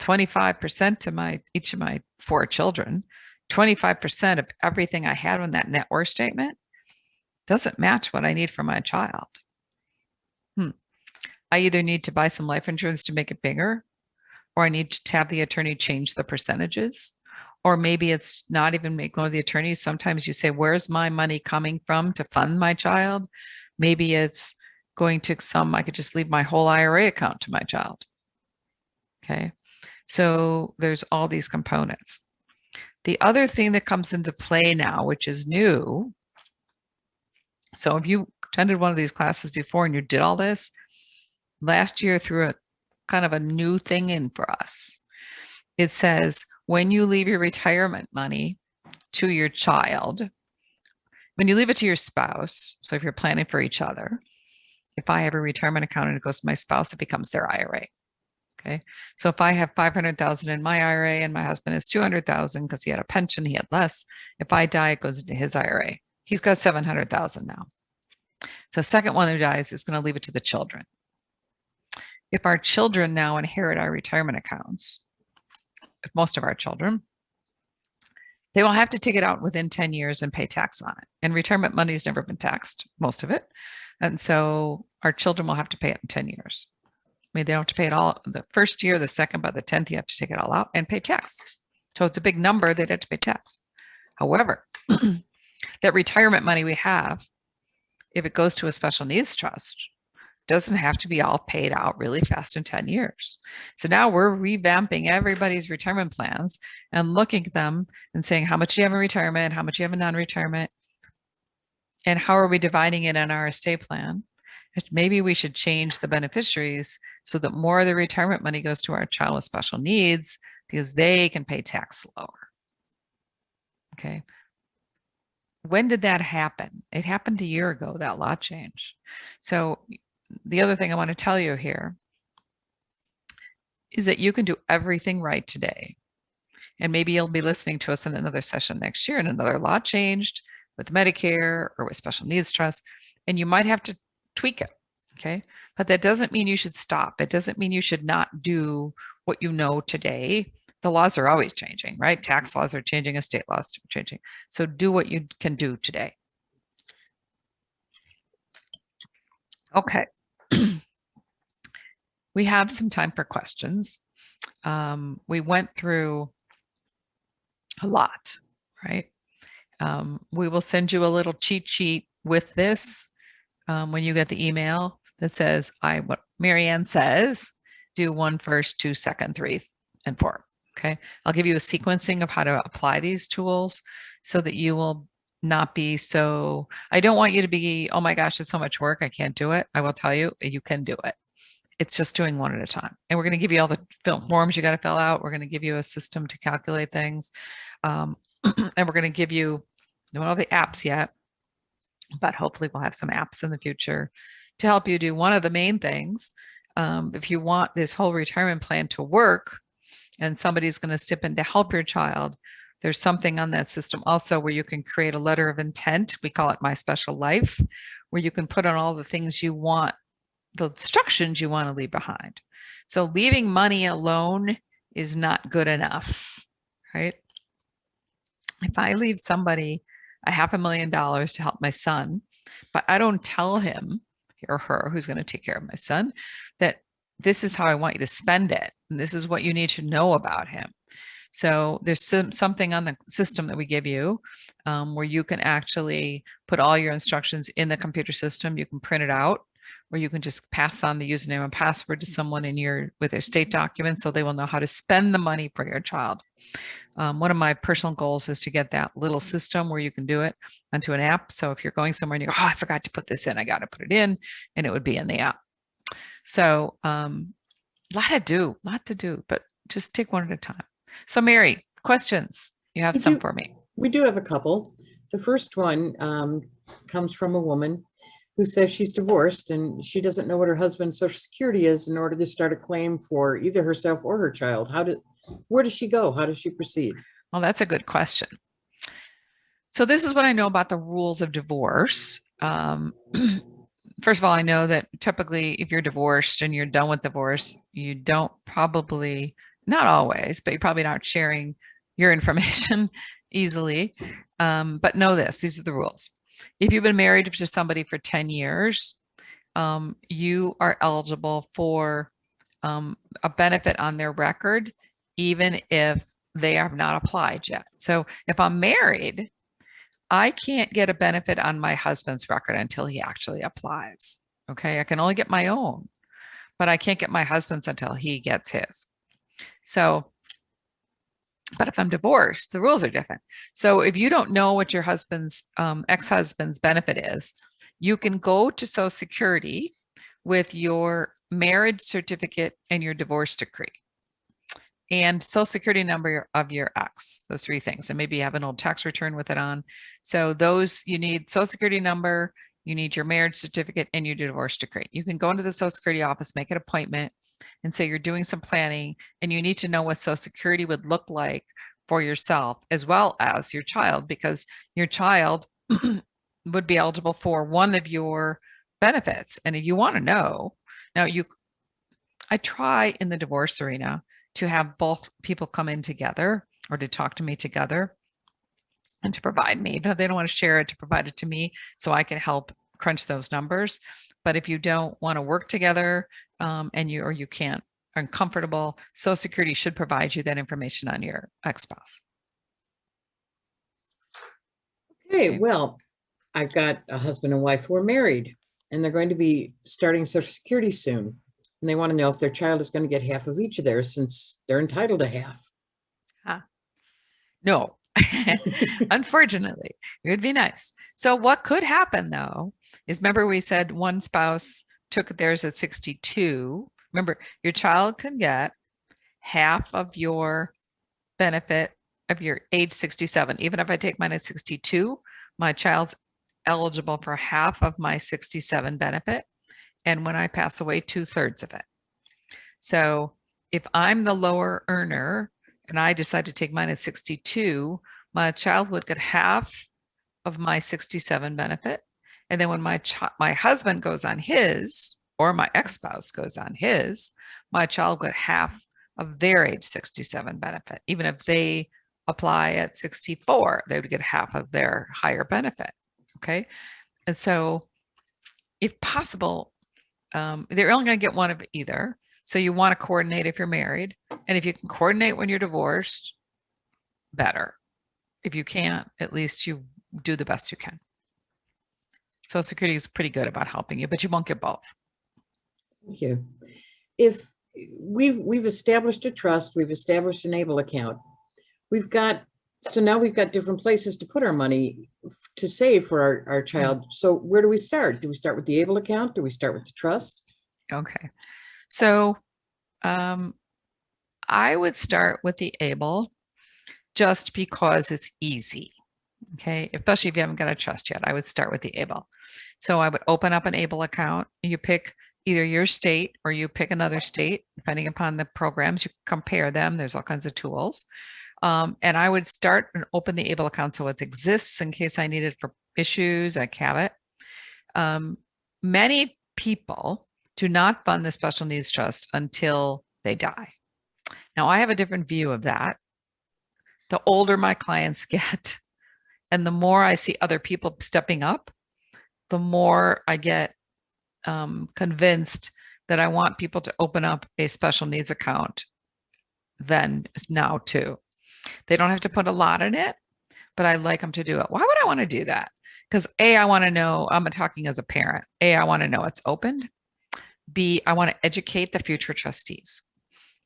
D: 25% to each of my 4 children, 25% of everything I had on that net worth statement doesn't match what I need for my child. I either need to buy some life insurance to make it bigger, or I need to have the attorney change the percentages. Or maybe it's not even going to the attorney. Sometimes you say, where's my money coming from to fund my child? Maybe it's going to I could just leave my whole IRA account to my child. Okay. So there's all these components. The other thing that comes into play now, which is new. So if you attended one of these classes before and you did all this, last year threw a kind of a new thing in for us. It says, when you leave your retirement money to your child, when you leave it to your spouse, so if you're planning for each other, if I have a retirement account and it goes to my spouse, it becomes their IRA. Okay. So if I have 500,000 in my IRA and my husband has 200,000 because he had a pension, he had less. If I die, it goes into his IRA. He's got 700,000 now. So the second one who dies is going to leave it to the children. If our children now inherit our retirement accounts, if most of our children, they will have to take it out within 10 years and pay tax on it. And retirement money has never been taxed, most of it. And so our children will have to pay it in 10 years. I mean, they don't have to pay it all the first year, the second, by the 10th, you have to take it all out and pay tax. So it's a big number, they'd have to pay tax. However, that retirement money we have, if it goes to a special needs trust, doesn't have to be all paid out really fast in 10 years. So now we're revamping everybody's retirement plans and looking at them and saying, how much do you have in retirement? How much do you have in non-retirement? And how are we dividing it in our estate plan? Maybe we should change the beneficiaries so that more of the retirement money goes to our child with special needs because they can pay tax lower. Okay. When did that happen? It happened a year ago, that law change. So the other thing I want to tell you here is that you can do everything right today. And maybe you'll be listening to us in another session next year and another law changed with Medicare or with special needs trust, and you might have to tweak it. Okay. But that doesn't mean you should stop. It doesn't mean you should not do what you know today. The laws are always changing, right? Tax laws are changing, estate laws are changing. So do what you can do today. Okay. We have some time for questions. We went through a lot, right? We will send you a little cheat sheet with this when you get the email that says, what Marianne says, do 1 first, 2 second, 3 and 4. Okay. I'll give you a sequencing of how to apply these tools so that you will not be so, I don't want you to be, oh my gosh, it's so much work, I can't do it. I will tell you, you can do it. It's just doing one at a time. And we're going to give you all the forms you got to fill out. We're going to give you a system to calculate things. And we're going to give you, we don't have the apps yet, but hopefully we'll have some apps in the future to help you do one of the main things. If you want this whole retirement plan to work and somebody's going to step in to help your child, there's something on that system also where you can create a letter of intent. We call it My Special Life, where you can put on all the things you want, the instructions you want to leave behind. So leaving money alone is not good enough, right? If I leave somebody $500,000 to help my son, but I don't tell him or her who's going to take care of my son that this is how I want you to spend it, and this is what you need to know about him. So there's something on the system that we give you where you can actually put all your instructions in the computer system. You can print it out, or you can just pass on the username and password to someone with their state document so they will know how to spend the money for your child. One of my personal goals is to get that little system where you can do it onto an app. So if you're going somewhere and you go, oh, I forgot to put this in, I got to put it in, and it would be in the app. So lot to do, but just take one at a time. So Mary, questions? You have some for me.
A: We do have a couple. The first one comes from a woman who says she's divorced and she doesn't know what her husband's Social Security is in order to start a claim for either herself or her child. Where does she go? How does she proceed?
D: Well, that's a good question. So this is what I know about the rules of divorce. First of all, I know that typically if you're divorced and you're done with divorce, you don't probably, not always, but you're probably not sharing your information easily. But know this, these are the rules. If you've been married to somebody for 10 years, you are eligible for a benefit on their record, even if they have not applied yet. So if I'm married, I can't get a benefit on my husband's record until he actually applies. Okay, I can only get my own, but I can't get my husband's until he gets his. So, but if I'm divorced, the rules are different. So if you don't know what your husband's ex-husband's benefit is, you can go to Social Security with your marriage certificate and your divorce decree and Social Security number of your ex, those three things. And maybe you have an old tax return with it on. So those, you need Social Security number, you need your marriage certificate, and your divorce decree. You can go into the Social Security office, make an appointment, and say you're doing some planning, and you need to know what Social Security would look like for yourself as well as your child, because your child would be eligible for one of your benefits. And if you want to know, now I try in the divorce arena to have both people come in together or to talk to me together and to provide me, even if they don't want to share it, to provide it to me so I can help crunch those numbers. But if you don't want to work together and you can't, are uncomfortable, Social Security should provide you that information on your ex-spouse.
A: Okay, well, I've got a husband and wife who are married, and they're going to be starting Social Security soon. And they want to know if their child is going to get half of each of theirs since they're entitled to half.
D: No, unfortunately, it would be nice. So what could happen though, is remember we said one spouse took theirs at 62. Remember, your child can get half of your benefit of your age 67. Even if I take mine at 62, my child's eligible for half of my 67 benefit. And when I pass away, 2/3 of it. So if I'm the lower earner and I decide to take mine at 62, my child would get half of my 67 benefit. And then when my husband goes on his, or my ex-spouse goes on his, my child would get half of their age 67 benefit. Even if they apply at 64, they would get half of their higher benefit. Okay. And so if possible, they're only going to get one of either. So you want to coordinate if you're married. And if you can coordinate when you're divorced, better. If you can't, at least you do the best you can. Social Security is pretty good about helping you, but you won't get both.
A: Thank you. If we've established a trust, we've established an ABLE account. So now we've got different places to put our money to save for our child. So where do we start? Do we start with the ABLE account? Do we start with the trust?
D: Okay. So I would start with the ABLE just because it's easy. Okay. Especially if you haven't got a trust yet, I would start with the ABLE. So I would open up an ABLE account. You pick either your state or you pick another state, depending upon the programs. You compare them. There's all kinds of tools. And I would start and open the ABLE account so it exists in case I need it for issues. I have it. Many people do not fund the special needs trust until they die. Now, I have a different view of that. The older my clients get, and the more I see other people stepping up, the more I get convinced that I want people to open up a special needs account then now too. They don't have to put a lot in it, but I like them to do it. Why would I want to do that? Because A, I want to know, I'm talking as a parent. A, I want to know it's opened. B, I want to educate the future trustees.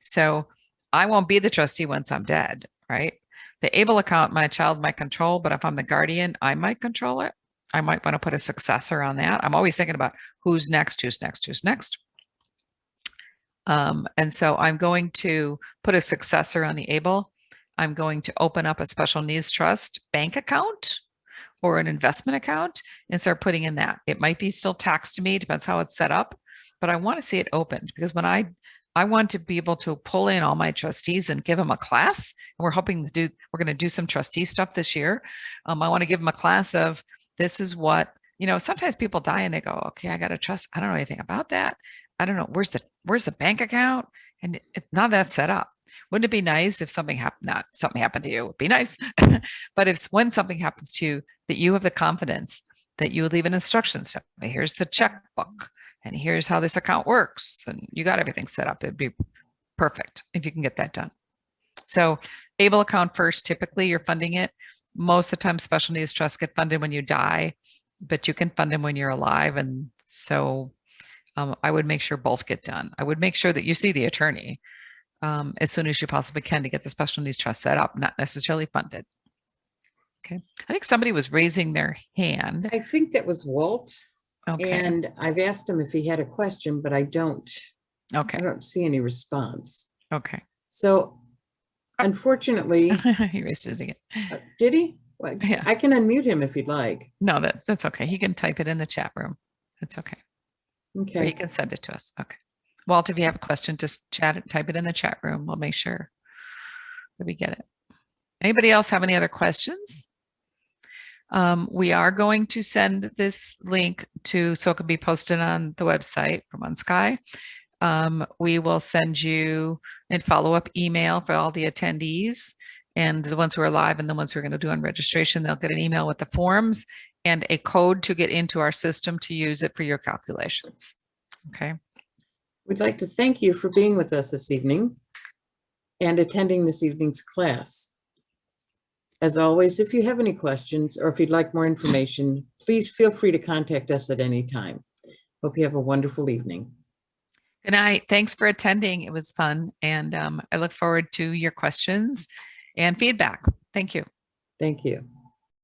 D: So I won't be the trustee once I'm dead, right? The ABLE account, my child might control, but if I'm the guardian, I might control it. I might want to put a successor on that. I'm always thinking about who's next, who's next, who's next. And so I'm going to put a successor on the ABLE. I'm going to open up a special needs trust bank account or an investment account and start putting in that. It might be still taxed to me, depends how it's set up, but I want to see it opened because when I want to be able to pull in all my trustees and give them a class. And we're hoping to we're going to do some trustee stuff this year. I want to give them a class of this is what, sometimes people die and they go, okay, I got to trust. I don't know anything about that. I don't know. Where's the bank account? And not that set up. Wouldn't it be nice if something happened, not something happened to you, it'd be nice. But when something happens to you, that you have the confidence that you would leave an instruction. So here's the checkbook. and here's how this account works. And you got everything set up. It'd be perfect if you can get that done. So able account first, typically you're funding it. Most of the time special needs trusts get funded when you die, but you can fund them when you're alive. And so I would make sure both get done. I would make sure that you see the attorney as soon as you possibly can to get the special needs trust set up, not necessarily funded. Okay. I think somebody was raising their hand.
A: I think that was Walt.
D: Okay.
A: And I've asked him if he had a question, but I don't see any response.
D: Okay.
A: So unfortunately,
D: He raised it again.
A: Did he? Well,
D: Yeah.
A: I can unmute him if you'd like.
D: No, that's okay. He can type it in the chat room. It's okay. Or he
A: Okay.
D: can send it to us. Okay. Walt, if you have a question, just chat it, type it in the chat room. We'll make sure that we get it. Anybody else have any other questions? We are going to send this link so it can be posted on the website from OnSky. We will send you a follow-up email for all the attendees and the ones who are live and the ones who are going to do on registration. They'll get an email with the forms and a code to get into our system to use it for your calculations. Okay.
A: We'd like to thank you for being with us this evening and attending this evening's class. As always, if you have any questions or if you'd like more information, please feel free to contact us at any time. Hope you have a wonderful evening.
D: Good night. Thanks for attending. It was fun. And I look forward to your questions and feedback. Thank you.
A: Thank you.